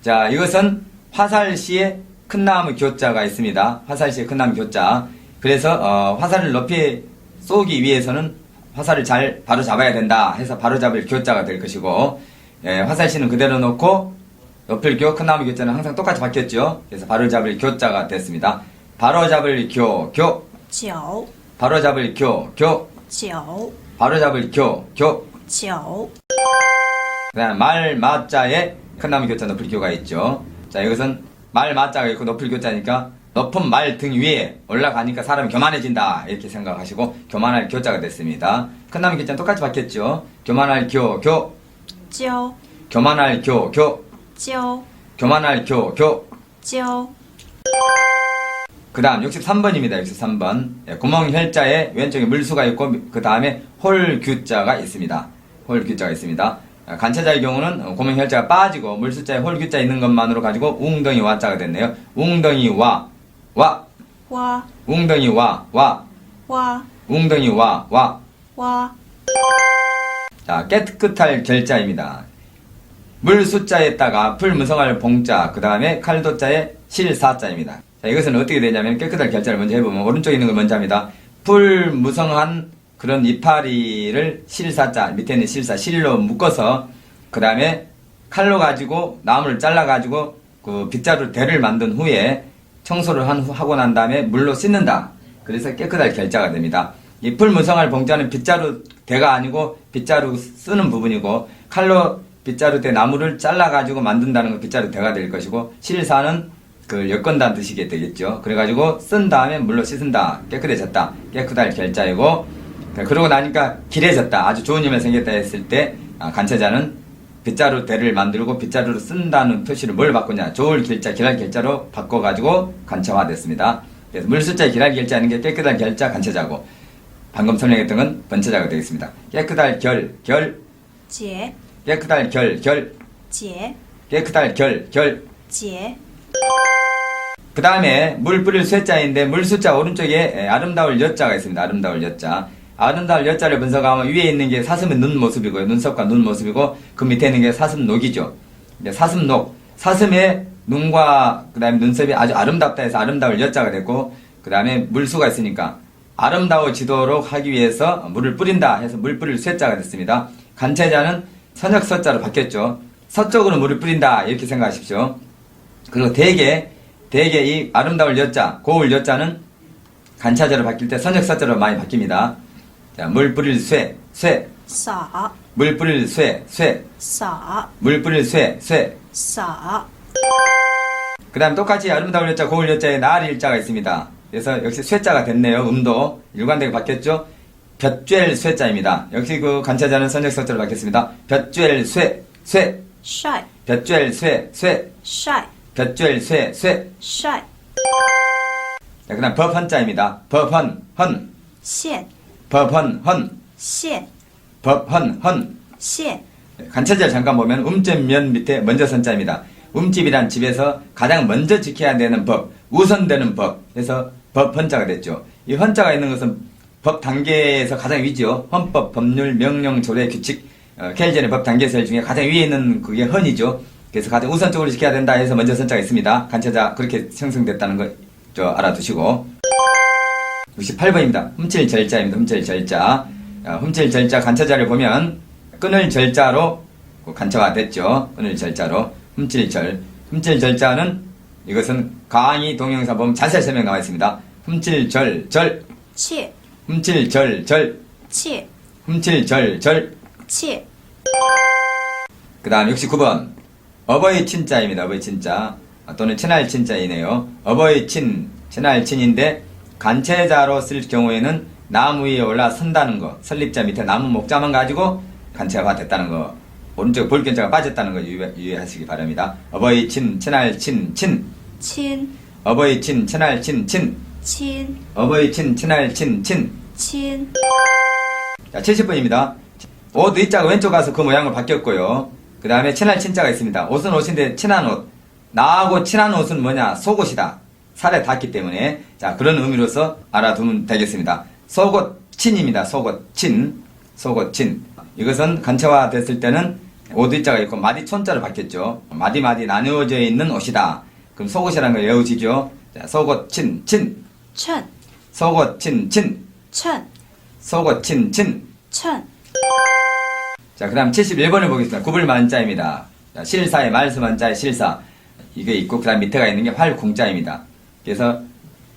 자, 이것은 화살시에 큰 나무 교자가 있습니다. 화살시에 큰 나무 교자. 그래서 화살을 높이 쏘기 위해서는 화살을 잘 바로 잡아야 된다 해서 바로 잡을 교자가 될 것이고, 화살시는 그대로 놓고 높을 교, 큰 나무 교자는 항상 똑같이 바뀌었죠. 그래서 바로 잡을 교자가 됐습니다. 바로 잡을 교, 교. 脚 바로 잡을 교, 교. 脚 바로 잡을 교, 교. 脚 그 다음 말, 마자에 큰 나무 교자, 높을 교가 있죠. 자, 이것은 말, 마자가 있고 높을 교자니까 높은 말 등 위에 올라가니까 사람이 교만해진다 이렇게 생각하시고 교만할 교자가 됐습니다. 큰 나무 교자는 똑같이 바뀌었죠. 교만할 교, 교. 教 교만할 교, 교. 教 교만할 교, 교. 教 그 다음 63번입니다. 63번. 구멍혈자에 왼쪽에 물수가 있고 그 다음에 홀규자가 있습니다. 홀규자가 있습니다. 간체자의 경우는 구멍혈자가 빠지고 물수자에 홀규자 있는 것만으로 가지고 웅덩이 와자가 됐네요. 웅덩이 와, 와. 哇 웅덩이 와, 와. 哇 웅덩이 와, 와. 哇 자, 깨끗할 결자입니다. 물수자에다가 풀무성할 봉자, 그 다음에 칼도자에 실사자입니다. 자, 이것은 어떻게 되냐면 깨끗할 결자를 먼저 해보면 오른쪽에 있는 걸 먼저 합니다. 풀무성한 그런 이파리를 실사자, 밑에 있는 실사, 실로 묶어서 그 다음에 칼로 가지고 나무를 잘라가지고 그 빗자루 대를 만든 후에 청소를 하고 난 다음에 물로 씻는다. 그래서 깨끗할 결자가 됩니다. 이 풀무성할 봉자는 빗자루 대가 아니고 빗자루 쓰는 부분이고 칼로 빗자루 대 나무를 잘라가지고 만든다는 건 빗자루 대가 될 것이고 실사는 그 엮은다는 뜻이 되겠죠. 그래가지고 쓴 다음에 물로 씻은다. 깨끗해졌다. 깨끗할 결자이고 그러고 나니까 길해졌다. 아주 좋은 일이 생겼다 했을 때 간체자는 빗자루 대를 만들고 빗자루로 쓴다는 표시를 뭘 바꾸냐. 좋을 결자, 길할 결자로 바꿔가지고 간체화됐습니다. 그래서 물수자의 길할 결자는 게 깨끗할 결자 간체자고 방금 설명했던 건 번체자가 되겠습니다. 깨끗할 결, 결. 解 깨끗할 결, 결. 解 깨끗할 결, 결. 解 그 다음에 물 뿌릴 쇠자인데 물수자 오른쪽에 아름다울 여자가 있습니다. 아름다울 여자. 아름다울 여자를 분석하면 위에 있는 게 사슴의 눈 모습이고요. 눈썹과 눈 모습이고 그 밑에 있는 게 사슴녹이죠. 사슴녹. 사슴의 눈과 그 다음에 눈썹이 아주 아름답다 해서 아름다울 여자가 됐고 그 다음에 물수가 있으니까 아름다워지도록 하기 위해서 물을 뿌린다 해서 물 뿌릴 쇠자가 됐습니다. 간체자는 선역서자로 바뀌었죠. 서쪽으로 물을 뿌린다 이렇게 생각하십시오. 그리고 대개 이 아름다울 여자, 고울 여자는 간차자로 바뀔 때 선역서자로 많이 바뀝니다. 자, 물 뿌릴 쇠, 쇠. 洒 물 뿌릴 쇠, 쇠. 洒 물 뿌릴 쇠, 쇠. 洒 그 다음 똑같이 아름다울 여자, 고울 여자에 날 일자가 있습니다. 그래서 역시 쇠자가 됐네요. 음도 일관되게 바뀌었죠. 볕쬐 쇠자입니다. 역시 그 간차자는 선역서자로 바뀌었습니다. 볕쬐 쇠, 쇠. 晒 볕쬐 쇠, 쇠. 晒 볕쬐 쇠, 쇠. 晒 자, 그 다음 법헌자입니다. 법헌, 헌. 线 법헌, 헌. 线 법헌, 헌. 线 간차자를 잠깐 보면 음점면 밑에 먼저 선자입니다. 음집이란 집에서 가장 먼저 지켜야 되는 법, 우선되는 법. 그래서 법헌자가 됐죠. 이 헌자가 있는 것은 법 단계에서 가장 위죠. 헌법, 법률, 명령, 조례, 규칙, 켈전의 법 단계설 중에 가장 위에 있는 그게 헌이죠. 그래서 가장 우선적으로 지켜야 된다 해서 먼저 선자가 있습니다. 간차자 그렇게 형성됐다는 거 알아두시고 68번입니다. 훔칠 절자입니다. 훔칠 절자. 훔칠 절자 간차자를 보면 끊을 절자로 간차가 됐죠. 끊을 절자로 훔칠 절. 훔칠 절자는 이것은 강의 동영상 보면 자세히 설명 나와 있습니다. 훔칠 절, 절. 窃 훔칠 절, 절. 窃 훔칠 절, 절. 窃 그 다음 69번. 어버이 친자입니다. 어버이 친자. 또는 친할 친자이네요. 어버이 친, 친할 친인데 간체자로 쓸 경우에는 나무 위에 올라 선다는 거, 설립자 밑에 나무 목자만 가지고 간체가 됐다는 거, 오른쪽 볼견자가 빠졌다는 거 유의하시기 바랍니다. 어버이 친, 친할 친, 친. 친, 어버이 친, 친할 친, 친. 친, 어버이 친, 친할 친, 친. 친, 자, 70번입니다. 옷 의자가 왼쪽 가서 그 모양으로 바뀌었고요. 그 다음에 친할 친자가 있습니다. 옷은 옷인데 친한 옷. 나하고 친한 옷은 뭐냐? 속옷이다. 살에 닿기 때문에. 자, 그런 의미로서 알아두면 되겠습니다. 속옷 친입니다. 속옷 친. 속옷 친. 이것은 간체화 됐을 때는 옷 의자가 있고 마디 촌자로 바뀌었죠. 마디마디 나누어져 있는 옷이다. 그럼 속옷이라는 걸 외우시죠. 자, 속옷 친, 친. 천, 속옷 친, 친. 천, 속옷 친, 친. 천, 자, 그 다음 71번을 보겠습니다. 구불만자입니다. 자, 실사의 말씀한자의 실사. 이게 있고, 그 다음 밑에가 있는 게 활궁자입니다. 그래서,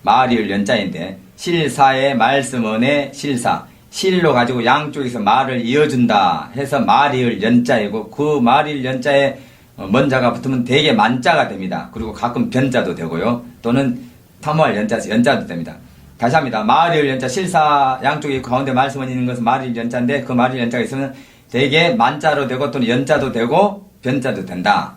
말이을 연자인데, 실사의 말씀원의 실사. 실로 가지고 양쪽에서 말을 이어준다 해서 말이을 연자이고, 그 말이을 연자에 먼자가 붙으면 대개 만자가 됩니다. 그리고 가끔 변자도 되고요. 또는 사모할 연자도 됩니다. 다시 합니다. 말이을 연자, 실사 양쪽에 가운데 말씀원 있는 것은 말이을 연자인데, 그 말이을 연자가 있으면 대개 만자로 되고 또는 연자도 되고 변자도 된다.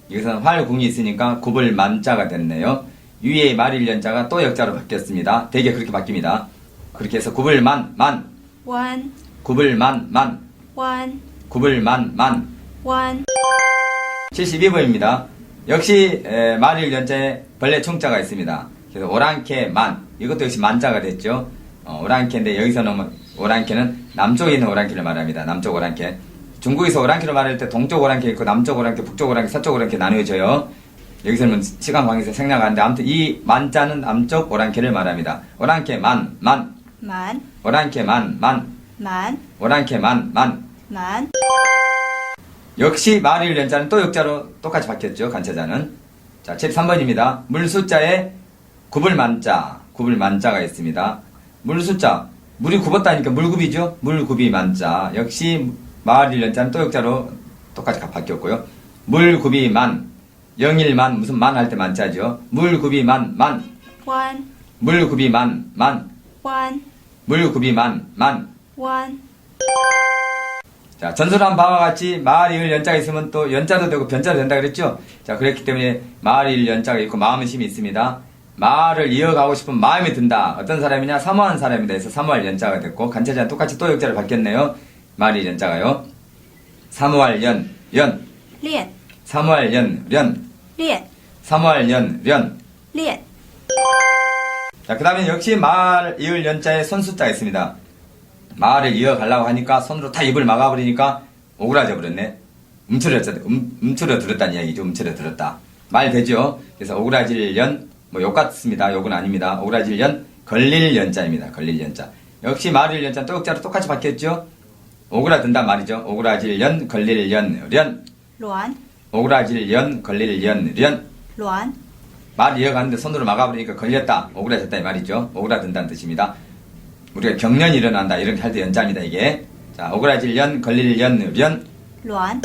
이것은 활궁이 있으니까 구불 만자가 됐네요. 위에 말일 연자가 또 역자로 바뀌었습니다. 대개 그렇게 바뀝니다. 그렇게 해서 구불만 만, 원, 구불만 만, 원, 구불만 만. 원, 72번입니다. 역시 말일 연자에 벌레 충자가 있습니다. 그래서 오랑캐 만, 이것도 역시 만자가 됐죠. 오랑캐인데 여기서는 오랑캐는 남쪽에 있는 오랑캐를 말합니다. 남쪽 오랑캐. 중국에서 오랑캐를 말할 때 동쪽 오랑캐 있고 남쪽 오랑캐, 북쪽 오랑캐, 서쪽 오랑캐 나누어져요. 여기서는 시간 관계에서 생략하는데 아무튼 이 만자는 남쪽 오랑캐를 말합니다. 오랑캐 만, 만. 만, 오랑캐 만, 만. 만, 오랑캐 만, 만. 만, 역시 말일 연자는 또 역자로 똑같이 바뀌었죠. 간체자는. 자, 73번입니다. 물숫자에 구불만자, 구불만자가 있습니다. 물숫자. 물이 굽었다니까 물굽이죠. 물굽이 만자. 역시 말일 연자는 또 역자로 똑같이 바뀌었고요. 물굽이 만. 영일만 무슨 만 할 때 만자죠. 물굽이 만, 만. 원, 물굽이 만, 만. 원, 물굽이 만, 만. 원, 자, 전설한 바와 같이 말일 연자가 있으면 또 연자도 되고 변자도 된다 그랬죠. 자, 그렇기 때문에 말일 연자가 있고 마음심이 있습니다. 말을 이어가고 싶은 마음이 든다. 어떤 사람이냐? 사모하는 사람이다 해서 사모할 연자가 됐고, 간체자는 똑같이 또 역자를 바뀌었네요. 말일 연자가요. 사모할 연, 연. 练, 사모할 연, 련. 练, 사모할 연, 련. 练, 자, 그 다음에 역시 말, 이을 연자에 손숫자가 있습니다. 말을 이어가려고 하니까 손으로 다 입을 막아버리니까 오그라져 버렸네. 움츠려 들었다는 이야기죠. 움츠려 들었다. 말 되죠? 그래서 오그라질 연, 뭐 욕 같습니다. 욕은 아닙니다. 오그라질 연, 걸릴 연자입니다. 걸릴 연자. 역시 말일 연자는 또 역자로 똑같이 바뀌었죠? 오그라든단 말이죠. 오그라질 연, 걸릴 연, 련. 乱, 오그라질 연, 걸릴 연, 련. 乱, 말 이어가는데 손으로 막아버리니까 걸렸다. 오그라졌다 이 말이죠. 오그라든다는 뜻입니다. 우리가 경련이 일어난다. 이렇게 할 때 연자입니다. 이게. 자, 오그라질 연, 걸릴 연, 련. 乱,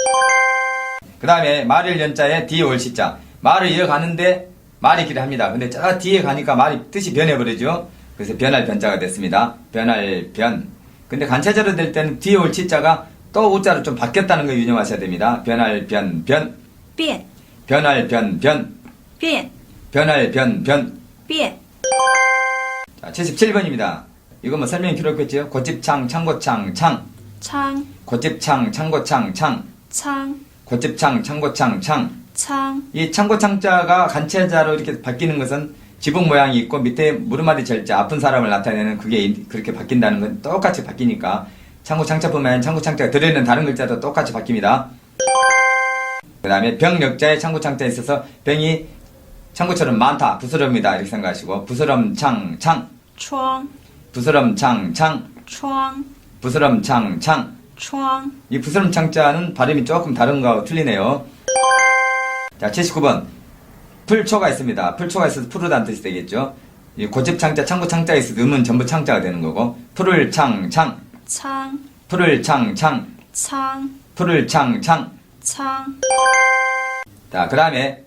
그 다음에 말일 연자에 뒤에 올 시자. 말을 이어가는데 말이 길을 합니다. 근데 저 뒤에 가니까 말이 뜻이 변해버리죠. 그래서 변할 변자가 됐습니다. 변할 변. 근데 간체자로 될 때는 뒤에 올 치자가 또 우자로 좀 바뀌었다는 거 유념하셔야 됩니다. 변할 변, 변. 变, 변할 변, 변. 变, 변할 변, 변. 变, 자, 77번입니다. 이거 뭐 설명이 필요 없겠죠? 고집창, 창고창, 창. 仓, 고집창, 창고창, 창. 仓, 고집창, 창고창, 창. 仓, 이 창고창자가 간체자로 이렇게 바뀌는 것은 지붕 모양이 있고 밑에 무릎마디 절자, 아픈 사람을 나타내는 그게 그렇게 바뀐다는 건 똑같이 바뀌니까 창고창자뿐만 아니라 창고창자가 들어있는 다른 글자도 똑같이 바뀝니다. 그 다음에 병역자에 창고창자에 있어서 병이 창고처럼 많다, 부스럼이다 이렇게 생각하시고 부스럼 창, 창. 窗, 부스럼 창, 창. 窗, 부스럼 창, 창. 窗, 이 부스럼 창자는 발음이 조금 다른 거하고 틀리네요. 자, 79번. 풀초가 있습니다. 풀초가 있어서 푸르다는 뜻이 되겠죠. 이 고집창자, 창고창자에 있어서 음은 전부 창자가 되는 거고. 푸를 창, 창. 仓, 푸를 창, 창. 仓, 푸를 창, 창. 仓, 자, 그 다음에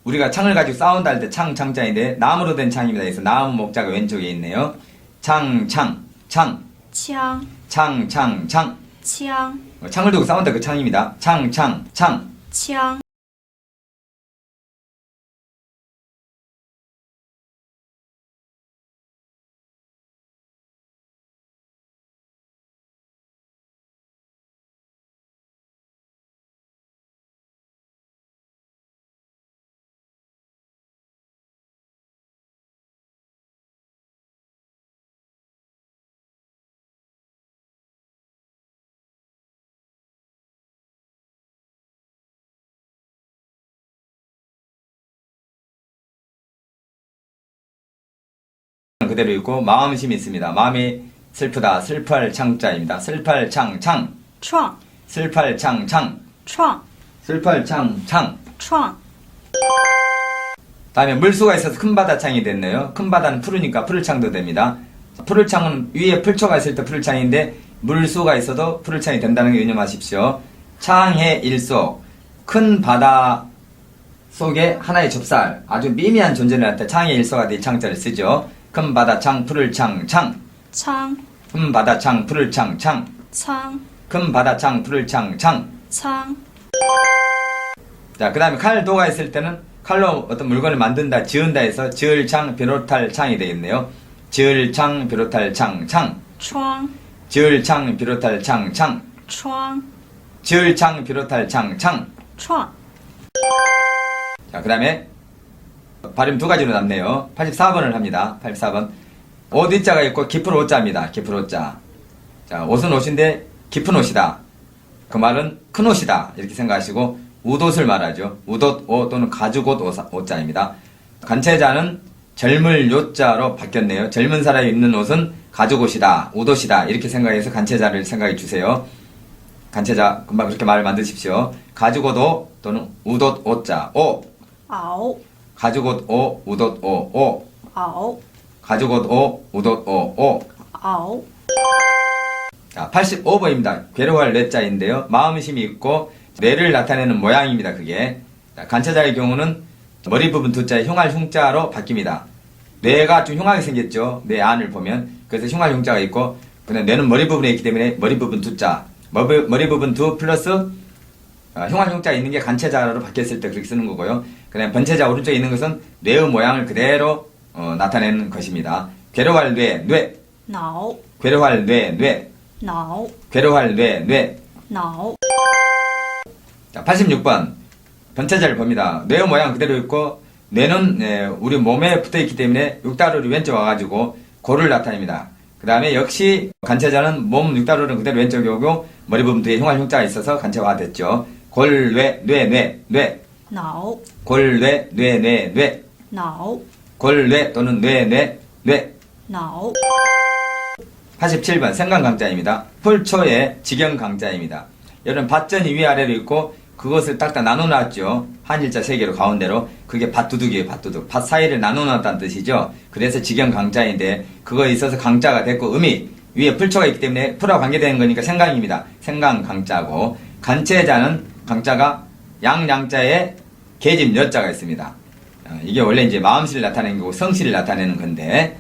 우리가 창을 가지고 싸운다 할 때 창, 창자인데 나무로 된 창입니다. 그래서 나무 목자가 왼쪽에 있네요. 창, 창, 창, 枪 창, 창, 창. 枪 창을 두고 싸운다 그 창입니다. 창, 창, 창. 枪 그대로 있고 마음심이 있습니다. 마음이 슬프다. 슬퍼할 창자입니다. 슬퍼할 창, 창. 创 슬퍼할 창, 창. 创 슬퍼할 창, 창. 创 다음에 물수가 있어서 큰 바다 창이 됐네요. 큰 바다는 푸르니까 푸를 창도 됩니다. 푸를 창은 위에 풀초가 있을 때 푸를 창인데 물수가 있어도 푸를 창이 된다는 거 유념하십시오. 창의 일소. 큰 바다 속에 하나의 좁쌀. 아주 미미한 존재를 할 때 창의 일소가 될 창자를 쓰죠. 큰 바다 창, 푸를 창, 창. 仓 큰 바다 창, 푸를 창, 창. 仓 큰 바다 창, 푸를 창, 창. 仓 자, 그 다음에 칼도가 있을 때는 칼로 어떤 물건을 만든다, 지은다 해서 지을 창, 비롯할 창이 되겠네요. 지을 창, 비롯할 창, 창. 窗 지을 창, 비롯할 창, 창. 窗 지을 창, 비롯할 창, 창. 创 자, 그 다음에 발음 두 가지로 남네요. 84번을 합니다. 84번. 옷 이자가 있고 깊은 옷자입니다. 깊은 옷자. 자, 옷은 옷인데 깊은 옷이다. 그 말은 큰 옷이다. 이렇게 생각하시고 웃옷을 말하죠. 웃옷, 옷 또는 가죽옷 옷자입니다. 간체자는 젊을 요자로 바뀌었네요. 젊은 사람이 입는 옷은 가죽옷이다. 웃옷이다. 이렇게 생각해서 간체자를 생각해 주세요. 간체자 금방 그렇게 말을 만드십시오. 가죽옷 옷 또는 웃옷 옷자. 오. 袄 가죽옷 오, 웃옷 오, 오. 袄 가죽옷 오, 웃옷 오, 오. 袄 자, 85번입니다. 괴로워할 뇌자인데요. 마음심이 있고 뇌를 나타내는 모양입니다. 그게. 자, 간체자의 경우는 머리 부분 두자에 흉할 흉자로 바뀝니다. 뇌가 좀 흉하게 생겼죠. 뇌 안을 보면. 그래서 흉할 흉자가 있고, 근데 뇌는 머리 부분에 있기 때문에 머리 부분 두자. 머리 부분 두 플러스 흉할 흉자 있는 게 간체자로 바뀌었을 때 그렇게 쓰는 거고요. 그다음 번체자 오른쪽에 있는 것은 뇌의 모양을 그대로 나타내는 것입니다. 괴로워할 뇌, 뇌. 脑 괴로워할 뇌, 뇌. 脑 괴로워할 뇌, 뇌. 脑 자, 86번. 번체자를 봅니다. 뇌의 모양 그대로 있고, 뇌는 우리 몸에 붙어 있기 때문에 육다루리 왼쪽 와가지고 골을 나타냅니다. 그 다음에 역시 간체자는 몸 육다루는 그대로 왼쪽에 오고, 머리 부분 뒤에 흉할 흉자가 있어서 간체화가 됐죠. 골, 뇌, 뇌, 뇌, 뇌. 脑 골, 뇌, 뇌, 뇌, 뇌. 脑 골, 뇌 또는 뇌, 뇌, 뇌. 脑 87번 생강강자입니다. 풀초의 직영강자입니다. 여러분 밭전이 위아래로 있고 그것을 딱딱 나눠놨죠. 한일자 세 개로 가운데로. 그게 밭두둑이에요. 밭두둑. 밭 사이를 나눠놨다는 뜻이죠. 그래서 직영강자인데 그거에 있어서 강자가 됐고 음이 위에 풀초가 있기 때문에 풀하고 관계되는 거니까 생강입니다. 생강강자고 간체자는 강자가 양양자에 계집 여자가 있습니다. 이게 원래 이제 마음씨를 나타내는 거고 성씨를 나타내는 건데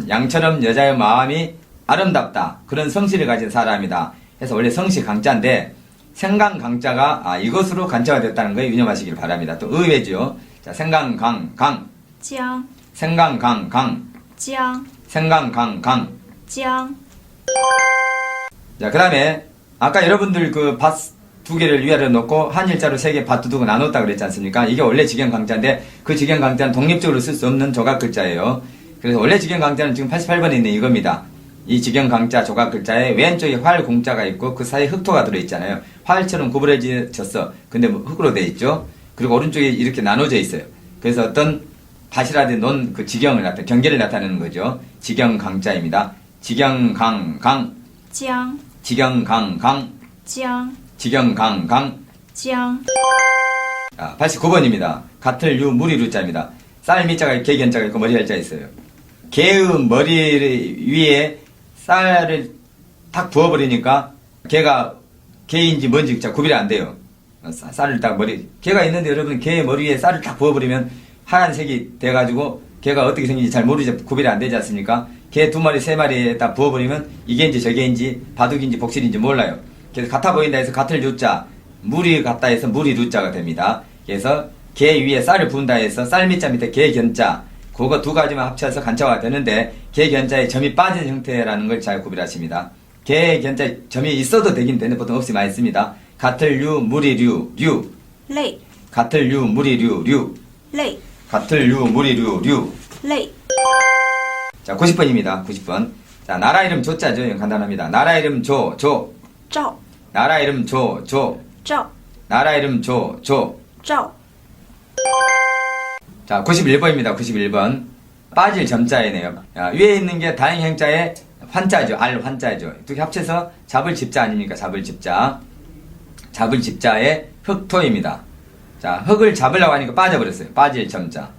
양처럼 여자의 마음이 아름답다. 그런 성씨를 가진 사람이다. 해서 원래 성씨 강자인데 생강 강자가 이것으로 간자가 됐다는 거에 유념하시길 바랍니다. 또 의외죠. 자, 생강 강 강. 姜 생강 강 강. 姜 생강 강 강. 姜 자, 그다음에 아까 여러분들 그 밭 두 개를 위아래로 놓고 한일자로 세 개 밭두둑을 나눴다 그랬지 않습니까? 이게 원래 직영 강자인데 그 직영 강자는 독립적으로 쓸 수 없는 조각 글자예요. 그래서 원래 직영 강자는 지금 88번에 있는 이겁니다. 이 직영 강자 조각 글자에 왼쪽에 활 공자가 있고 그 사이에 흑토가 들어있잖아요. 활처럼 구부러졌어. 근데 뭐 흙으로 돼 있죠. 그리고 오른쪽에 이렇게 나눠져 있어요. 그래서 어떤 밭이라든지 논 그 직영을 경계를 나타내는 거죠. 직영 강자입니다. 직영 강 강. 姜 직영 강 강. 姜 직영 강 강. 姜 자, 89번입니다. 가틀 유 무리 루자입니다. 쌀 밑자가 개견자가 있고 머리 할자 있어요. 개의 머리 위에 쌀을 탁 부어버리니까 개가 개인지 뭔지 잘 구별이 안 돼요. 쌀을 딱 개가 있는데 여러분 개의 머리 위에 쌀을 딱 부어버리면 하얀색이 돼가지고 개가 어떻게 생긴지 잘 모르지, 구별이 안 되지 않습니까? 개 2마리 3마리에 딱 부어버리면 이게인지 저게인지 바둑인지 복실인지 몰라요. 그래서 같아 보인다 해서 같을 유자, 물이 같다 해서 물이 루자가 됩니다. 그래서 개 위에 쌀을 부은다 해서 쌀미자 밑에 개 견자, 그거 두 가지만 합쳐서 간자가 되는데 개 견자에 점이 빠진 형태라는 걸 잘 구별하십니다. 개 견자에 점이 있어도 되긴 되는데 보통 없이 많이 씁니다. 같을 유, 물이 류, 류. 类 같을 유, 물이 류, 류. 类 같을 유, 물이 류, 류. 类 자, 90번입니다. 90번. 자, 나라 이름 조자죠. 이건 간단합니다. 나라 이름 조, 조. 赵 나라 이름 조, 조. 赵 나라 이름 조, 조. 赵 자, 91번입니다. 91번. 빠질 점자이네요. 위에 있는 게 다행 행자의 환자죠. 알 환자죠. 두 개 합쳐서 잡을 집자 아닙니까? 잡을 집자. 잡을 집자의 흑토입니다. 자, 흑을 잡으려고 하니까 빠져버렸어요. 빠질 점자.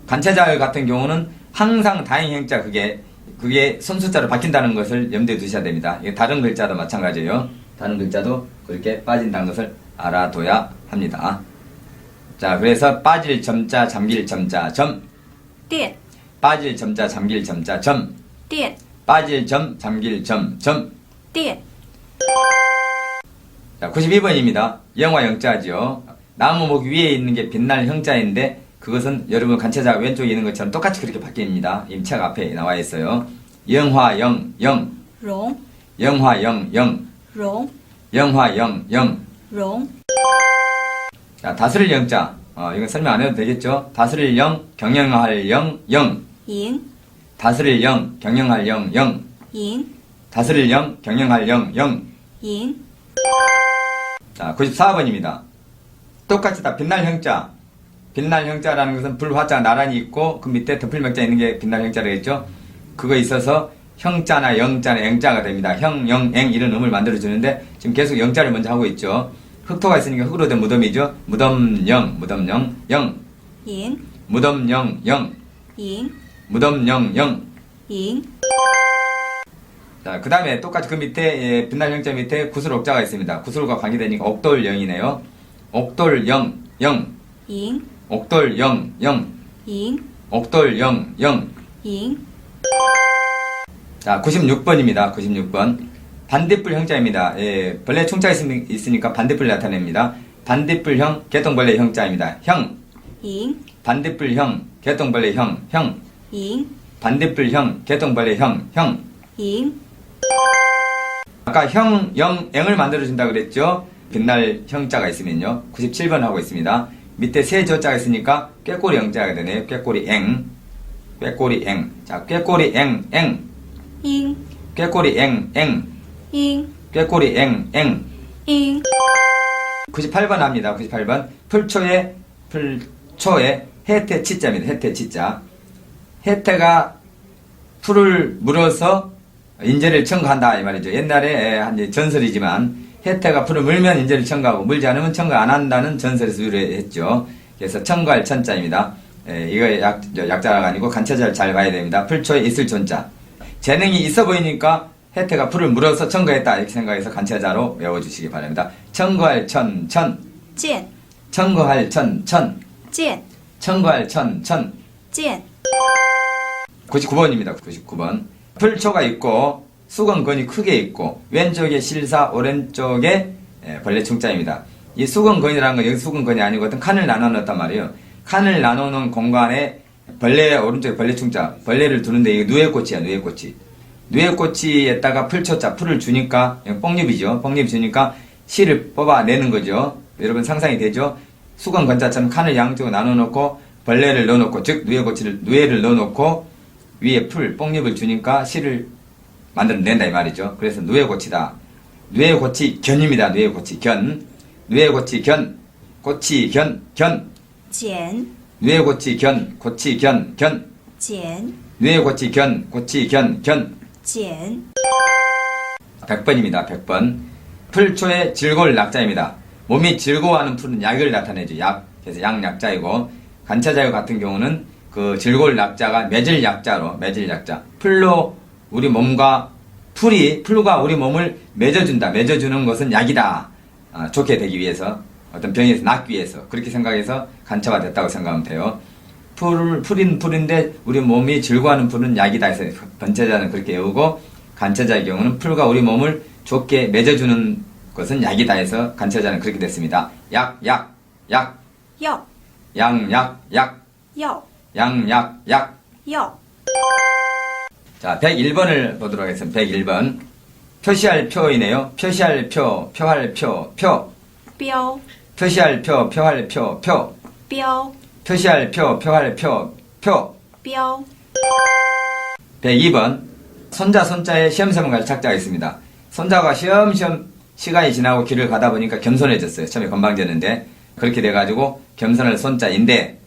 관체자열 같은 경우는 항상 다행 행자 그게 손숫자로 바뀐다는 것을 염두에 두셔야 됩니다. 이게 다른 글자도 마찬가지예요. 다른 글자도 그렇게 빠진다는 것을 알아둬야 합니다. 자, 그래서 빠질 점자, 잠길 점자, 점. 电 빠질 점자, 잠길 점자, 점. 电 빠질 점, 잠길 점, 점. 电 자, 92번입니다. 영화 영자지요. 나무목 위에 있는 게 빛날 형자인데 그것은 여러분 관체자가 왼쪽에 있는 것처럼 똑같이 그렇게 바뀝니다. 이 책 앞에 나와 있어요. 영화 영, 영. 荣 영화 영, 영. 荣 영화 영, 영. 荣 자, 다스릴 영자. 이건 설명 안 해도 되겠죠? 다스릴 영, 경영할 영, 영. 赢 다스릴 영, 경영할 영, 영. 赢 다스릴 영, 경영할 영, 영. 赢 자, 94번입니다. 똑같이 다 빛날 형자. 빛날 형자라는 것은 불화자 나란히 있고 그 밑에 덮을명자 있는 게 빛날 형자라겠죠? 그거 있어서 형자나 영자나 앵자가 됩니다. 형, 영, 앵 이런 음을 만들어주는데 지금 계속 영자를 먼저 하고 있죠. 흑토가 있으니까 흑으로 된 무덤이죠. 무덤영, 무덤영, 영. 赢 무덤영, 영. 赢 무덤영, 영. 赢 자, 그 다음에 똑같이 그 밑에 빛날 형자 밑에 구슬옥자가 있습니다. 구슬과 관계되니까 옥돌영이네요. 옥돌영, 영. 赢 옥돌영, 영. 赢 옥돌영, 영. 赢 자, 96번입니다. 96번. 반딧불 형자입니다. 예, 벌레 충자 있으니까 반딧불 나타냅니다. 반딧불형, 개똥벌레 형자입니다. 형. 赢 반딧불형, 개똥벌레 형, 형. 赢 반딧불형, 개똥벌레 형, 형. 赢 아까 형, 영, 앵을 만들어준다 그랬죠? 빛날 형자가 있으면요. 97번 하고 있습니다. 밑에 세 조자가 있으니까 꾀꼬리 영자가 되네요. 꾀꼬리 앵. 꾀꼬리 앵. 자, 꾀꼬리 앵, 앵. 赢 꾀꼬리 앵, 앵. 赢 꾀꼬리 앵, 앵. 赢 98번 합니다. 98번. 풀초에 해태 치자입니다. 해태 치자. 해태가 풀을 물어서 인재를 청구한다 이 말이죠. 옛날에 한 전설이지만 해태가 풀을 물면 인재를 청구하고 물지 않으면 청구 안 한다는 전설에서 유래했죠. 그래서 청구할 천자입니다. 이거 약자가 아니고 간체자를 잘 봐야 됩니다. 풀초에 있을 존자. 재능이 있어 보이니까 해태가 풀을 물어서 청구했다 이렇게 생각해서 간체자로 외워주시기 바랍니다. 청구할 천, 천. 见 청구할 천, 천. 见 청구할 천, 천. 见 99번입니다. 99번. 풀초가 있고 수건건이 크게 있고 왼쪽에 실사 오른쪽에 벌레 충자입니다. 이 수건건이라는 건 여기 수건건이 아니고 어떤 칸을 나눠 놓았단 말이에요. 칸을 나눠 놓은 공간에 벌레 오른쪽에 벌레 충자 벌레를 두는데 이게 누에꽃이야. 누에꽃이. 누에꽃이에다가 풀초자 풀을 주니까 뽕잎이죠. 뽕잎 주니까 실을 뽑아내는 거죠. 여러분 상상이 되죠? 수건건자처럼 칸을 양쪽으로 나눠 놓고 벌레를 넣어 놓고 즉 누에를 넣어 놓고 위에 풀, 뽕잎을 주니까 실을 만들어낸다 이 말이죠. 그래서 누에꽃이다. 누에꽃이 견입니다. 누에꽃이 견. 누에꽃이 견. 꽃이 견. 견. 剪 누에꽃이 견. 꽃이 견. 견. 剪 누에꽃이 견. 꽃이 견. 견. 剪 100번입니다. 100번. 풀초의 즐거울 낙자입니다. 몸이 즐거워하는 풀은 약을 나타내죠. 약. 그래서 약자이고 간차자유 같은 경우는 그 즐거울 약자가 맺을 약자로 맺을 약자. 풀로 우리 몸과 풀과 우리 몸을 맺어준다. 맺어주는 것은 약이다. 좋게 되기 위해서 어떤 병에서 낫기 위해서 그렇게 생각해서 간처가 됐다고 생각하면 돼요. 풀인데 우리 몸이 즐거워하는 풀은 약이다 해서 번체자는 그렇게 외우고, 간처자의 경우는 풀과 우리 몸을 좋게 맺어주는 것은 약이다 해서 간처자는 그렇게 됐습니다. 약, 약, 약, 药 양, 약, 약, 药 양, 약, 약. 药 자, 101번을 보도록 하겠습니다. 101번. 표시할 표이네요. 표시할 표, 표할 표, 표. 标 표시할 표, 표할 표, 표. 标 표시할 표, 표할 표, 표. 标 102번. 손자, 손자에 시험세번까지 착자가 있습니다. 손자가 시험시험 시간이 지나고 길을 가다 보니까 겸손해졌어요. 처음에 건방졌는데. 그렇게 돼가지고 겸손할 손자인데,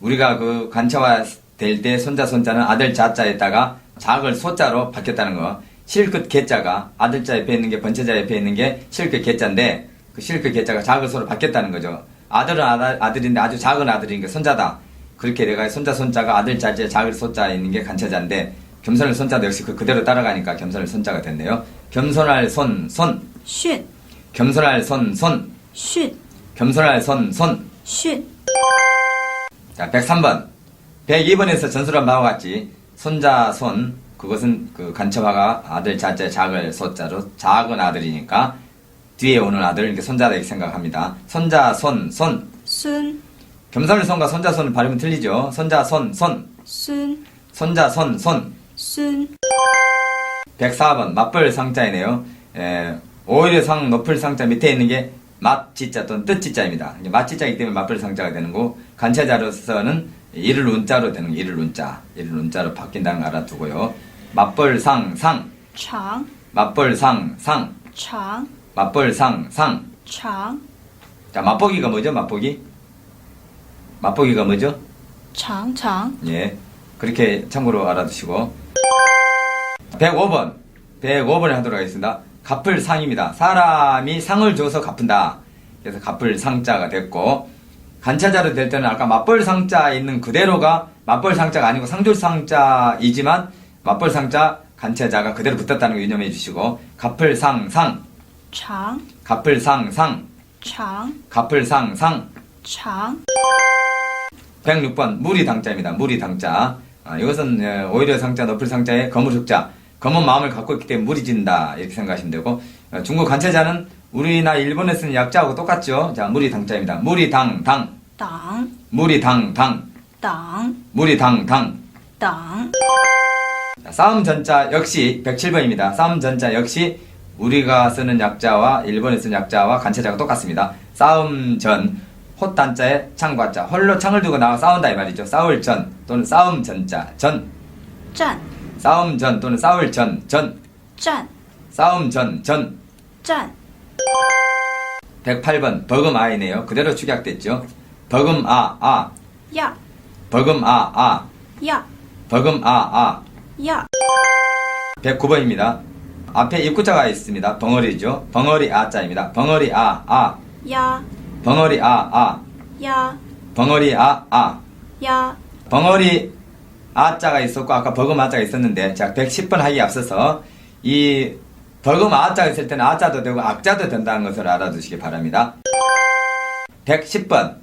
우리가 그 간처가 될 때 손자, 손자는 아들 자자에다가 작을 소자로 바뀌었다는 거. 실끝 개자가 아들자 옆에 있는 게 번체자 옆에 있는 게 실끝 개자인데, 그 실끝 개자가 작을 소로 바뀌었다는 거죠. 아들은 아들인데 아주 작은 아들이니까 손자다. 그렇게 내가 손자, 손자가 아들 자자에 작을 소자에 있는 게 간처자인데, 겸손할 손자도 역시 그대로 따라가니까 겸손할 손자가 됐네요. 겸손할 손, 손. 训 겸손할 손, 손. 训 겸손할 손, 손. 训 자, 103번. 102번에서 전술한 바와 같이 손자, 손. 그것은 그 간처화가 아들 자자에 작을 소자로 작은 아들이니까 뒤에 오는 아들, 이렇게 손자다 이렇게 생각합니다. 손자, 손, 손. 孙 겸손할 손과 손자, 손은 발음이 틀리죠. 손자, 손, 손. 孙 손자, 손, 손. 孙 104번. 맞벌 상자이네요. 오히려 상, 높을 상자 밑에 있는 게 맛지자 또는 뜻지자입니다. 맛지자이기 때문에 맞벌 상자가 되는 거고, 간체자로서는 이를 운자로 되는 거, 이를 운자. 이를 운자로 바뀐다는 거 알아두고요. 맞벌 상, 상. 长 맞벌 상, 상. 长 맞벌 상, 상. 长 자, 맛보기가 뭐죠? 맛보기? 맛보기가 뭐죠? 长长 예. 그렇게 참고로 알아두시고. 105번. 105번을 하도록 하겠습니다. 갚을 상입니다. 사람이 상을 줘서 갚은다. 그래서 갚을 상자가 됐고, 간차자로 될 때는 아까 맞벌 상자 있는 그대로가 맞벌 상자가 아니고 상줄 상자이지만 맞벌 상자 간차자가 그대로 붙었다는 거 유념해 주시고, 갚을 상, 상. 长 갚을 상, 상. 长 갚을 상, 상. 长 106번 무리 당자입니다. 무리 당자. 이것은 오히려 상자, 높을 상자의 거물 흑자. 검은 마음을 갖고 있기 때문에 무리진다 이렇게 생각하시면 되고, 중국 간체자는 우리나 일본에 쓰는 약자하고 똑같죠. 자, 무리 당자입니다. 무리 당, 당. 党 무리 당, 당. 党 무리 당, 당. 党 자, 싸움 전자 역시 107번입니다. 싸움 전자 역시 우리가 쓰는 약자와 일본에 쓰는 약자와 간체자가 똑같습니다. 싸움 전, 헛단자에 창과자. 홀로 창을 두고 나와 싸운다 이 말이죠. 싸울 전 또는 싸움 전자, 전. 战 싸움 전 또는 싸울 전, 전. 战 싸움 전, 전. 战 108번 버금 아이네요. 그대로 축약됐죠. 버금 아, 아. 呀 버금 아, 아. 呀 버금 아, 아. 呀 109번입니다. 앞에 입구자가 있습니다. 벙어리죠. 벙어리 아자입니다. 벙어리 아, 아. 呀 벙어리 아, 아. 呀 벙어리 아, 아. 呀 벙어리 아자가 있었고 아까 버금 아자가 있었는데, 자, 110번 하기 앞서서 이 버금 아자가 있을 때는 아자도 되고 악자도 된다는 것을 알아두시기 바랍니다. 110번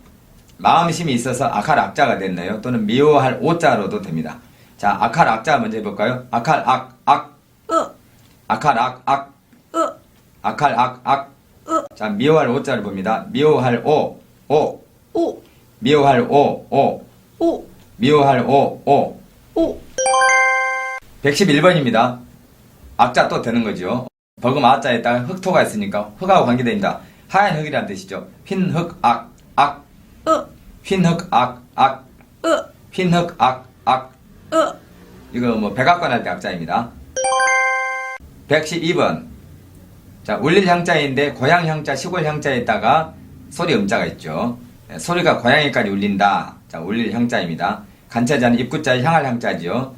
마음심이 있어서 악할 악자가 됐나요? 또는 미워할 오자로도 됩니다. 자, 악할 악자 먼저 해볼까요? 악할 악, 악. 恶 악할 악, 악. 恶 악할 악, 악. 恶 자, 미워할 오자를 봅니다. 미워할 오, 오. 恶 미워할 오, 오. 恶 미워할 오, 오. 恶 111번입니다. 악자 또 되는 거죠. 버금 아자에다가 흑토가 있으니까 흑하고 관계됩니다. 하얀 흑이라는 뜻이죠. 흰흑 악, 악. 恶 흰흑 악, 악. 恶 흰흑 악, 악. 恶 이거 뭐 백악관 할 때 악자입니다. 112번. 자, 울릴 향자인데 고향 향자, 시골 향자에다가 소리 음자가 있죠. 소리가 고향에까지 울린다. 자, 울릴 향자입니다. 간차자는 입구자에 향할 향자지요.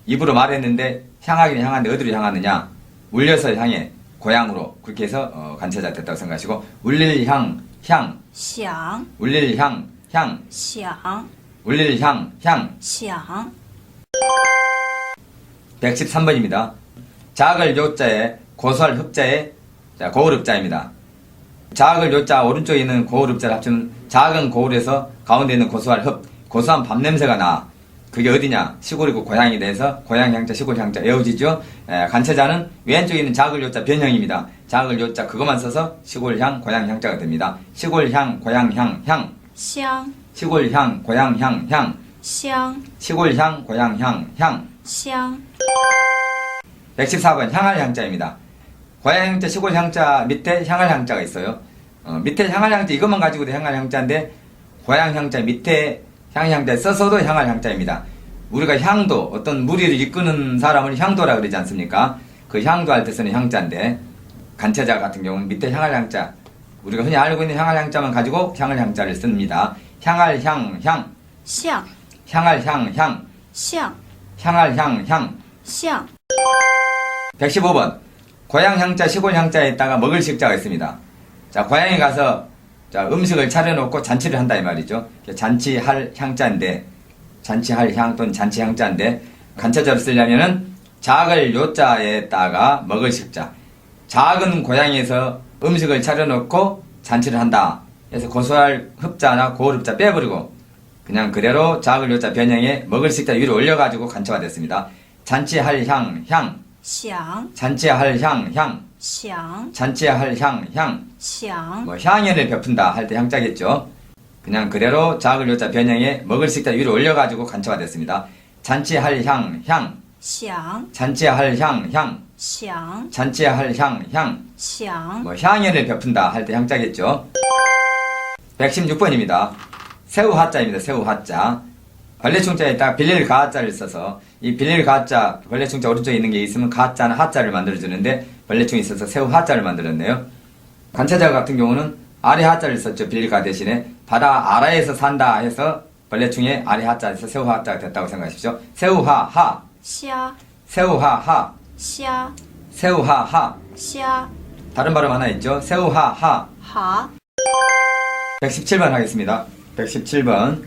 입으로 말했는데 향하기는 향하는데 어디로 향하느냐? 울려서 향해. 고향으로. 그렇게 해서 간차자 됐다고 생각하시고, 울릴 향, 향. 想 울릴 향, 향. 想 울릴 향, 향. 想 113번입니다. 작을 요자에 고소할 흑자에, 자, 고을 흑자입니다. 작을 요자 오른쪽에 있는 고을읍자를 합치면 작은 고을에서 가운데 있는 고소할 흡, 고소한 밥냄새가 나. 그게 어디냐? 시골이고 고향이 돼서 고향 향자, 시골 향자 외워지죠? 간체자는 왼쪽에 있는 작을 요자 변형입니다. 작을 요자 그것만 써서 시골향, 고향 향자가 됩니다. 시골향, 고향향, 향. 香 시골향, 고향향, 향. 香 시골향, 고향향, 향. 香 114번 향할 향자입니다. 고향 향자, 시골 향자 밑에 향할 향자가 있어요. 밑에 향할 향자 이것만 가지고도 향할 향자인데 고향 향자 밑에 향 향자에 써서도 향할 향자입니다. 우리가 향도 어떤 무리를 이끄는 사람을 향도라 그러지 않습니까? 그 향도 할 때 쓰는 향자인데 간체자 같은 경우는 밑에 향할 향자 우리가 흔히 알고 있는 향할 향자만 가지고 향할 향자를 씁니다. 향할 향, 향, 像 향할 향, 향, 像 향할 향, 향. 像 115번 고향 향자, 시골 향자에다가 먹을 식자가 있습니다. 자, 고향에 가서 자, 음식을 차려놓고 잔치를 한다 이 말이죠. 잔치할 향자인데 잔치할 향 또는 잔치 향자인데 간체자로 쓰려면은 작을 요자에다가 먹을 식자. 작은 고향에서 음식을 차려놓고 잔치를 한다. 그래서 고소할 흡자나 고을흡자 빼버리고 그냥 그대로 작을 요자 변형에 먹을 식자 위로 올려가지고 간체가 됐습니다. 잔치할 향, 향. 想 잔치할 향, 향. 想 잔치할 향, 향. 想 뭐 향연을 베푼다 할 때 향자겠죠. 그냥 그대로 작을 요자 변형에 먹을 식자 위로 올려가지고 간체가 됐습니다. 잔치할 향, 향. 想 잔치할 향, 향. 想 잔치할 향, 향. 想 뭐 향연을 베푼다 할 때 향자겠죠. 116번입니다. 새우 하자입니다. 새우 하자. 벌레충자에다가 빌릴 가자를 써서 이 빌릴 가자 벌레충자 오른쪽에 있는 게 있으면 가자는 하자를 만들어주는데 벌레충이 있어서 새우 하자를 만들었네요. 간체자 같은 경우는 아래 하자를 썼죠. 빌릴 가 대신에 바다 아래에서 산다 해서 벌레충의 아래 하자에서 새우 하자가 됐다고 생각하십시오. 새우 하하 虾 새우 하하 虾 새우 하하 虾 다른 발음 하나 있죠. 새우 하하 好 117번 하겠습니다. 117번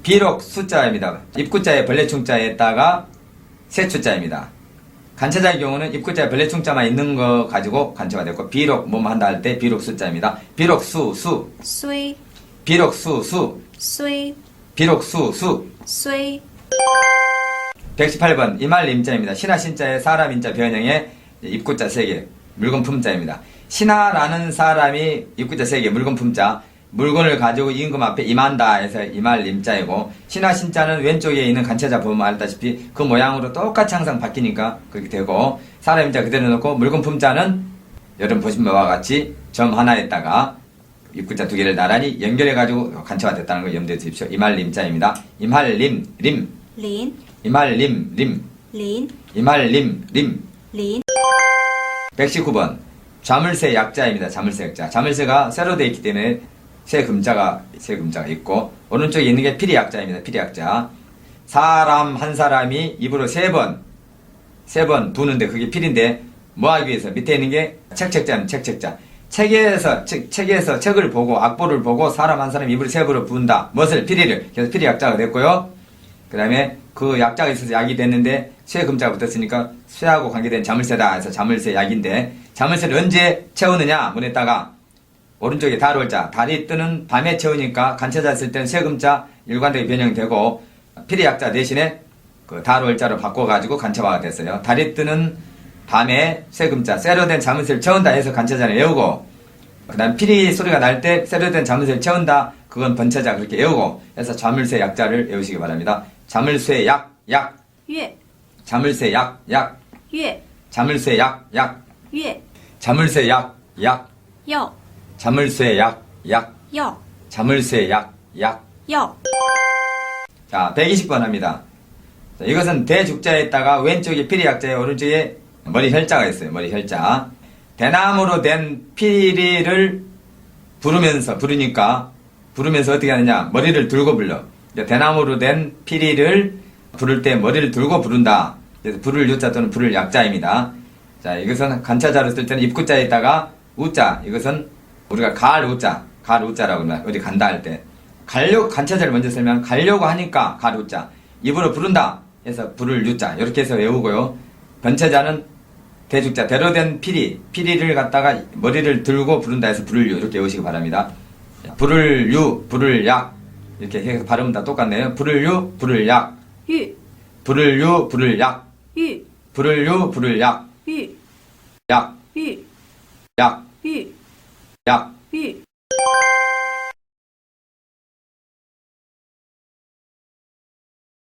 비록 숫자입니다. 입구자에 벌레충자에다가 세추자입니다. 간체자의 경우는 입구자에 벌레충자만 있는 거 가지고 간체가 됐고 비록 뭐뭐 한다 할 때 비록 숫자입니다. 비록 수, 虽 비록 수, 수, 虽 비록 수, 수. 虽 118번 이말 임자입니다. 신하 신자의 사람 인자 변형의 입구자 3개 물건 품자입니다. 신하라는 사람이 입구자 3개 물건 품자 물건을 가지고 임금 앞에 임한다 해서 이말 임자이고 신하 신자는 왼쪽에 있는 간체자 보면 알다시피 그 모양으로 똑같이 항상 바뀌니까 그렇게 되고 사람 임자 그대로 놓고 물건 품자는 여러분 보신 바와 같이 점 하나에다가 입구자 2개를 나란히 연결해 가지고 간체가 됐다는 걸 염두에 두십시오. 이말 임자입니다. 임할림 림 林 이말림 림 林 이말림 림 林 119번 자물쇠 약자입니다. 자물쇠 약자. 자물쇠가 쇠로 되어 있기 때문에 쇠 금자가 있고 오른쪽에 있는 게 피리 약자입니다. 피리 약자. 사람 한 사람이 입으로 3번 부는데 그게 필인데 뭐 하기 위해서 밑에 있는 게 책자는 책자. 책에서 책을 보고 악보를 보고 사람 한 사람 입으로 3번을 부은다. 무엇을 피리를. 그래서 피리 약자가 됐고요. 그 다음에 그 약자가 있어서 약이 됐는데 쇠 금자가 붙었으니까 쇠하고 관계된 자물쇠다 해서 자물쇠 약인데 자물쇠를 언제 채우느냐 문에다가 오른쪽에 달월자 달이 뜨는 밤에 채우니까 간체자 쓸 때는 쇠 금자 일관되게 변형되고 피리 약자 대신에 그 달월자로 바꿔가지고 간체화가 됐어요. 달이 뜨는 밤에 쇠 금자 쇠로 된 자물쇠를 채운다 해서 간체자를 외우고 그 다음 피리 소리가 날 때 쇠로 된 자물쇠를 채운다 그건 번체자 그렇게 외우고 해서 자물쇠 약자를 외우시기 바랍니다. 자물쇠 약 月 자물쇠 약 月 자물쇠 약 月 자물쇠 약 要 자물쇠 약 要 자물쇠 약 要 자, 120번 합니다. 자, 이것은 대죽자에다가 왼쪽에 피리 약자에 오른쪽에 머리 혈자가 있어요. 머리 혈자. 대나무로 된 피리를 부르니까 어떻게 하느냐? 머리를 들고 불러. 대나무로 된 피리를 부를 때 머리를 들고 부른다. 그래서 부를 유자 또는 부를 약자입니다. 자, 이것은 간차자로 쓸 때는 입구자에다가 우자. 이것은 우리가 갈 우자라고 합니다. 어디 간다 할 때. 간차자를 먼저 쓰면 가려고 하니까 갈 우자. 입으로 부른다. 해서 부를 유자. 이렇게 해서 외우고요. 번체자는 대죽자, 대로 된 피리. 피리를 갖다가 머리를 들고 부른다 해서 부를 유. 이렇게 외우시기 바랍니다. 부를 유, 부를 약. 이렇게 해서 발음은 다 똑같네요. 부를 유, 부를 약. 玉 부를 유, 부를 약. 玉 부를 유, 부를 약. 玉 약, 玉 약, 玉 약. 玉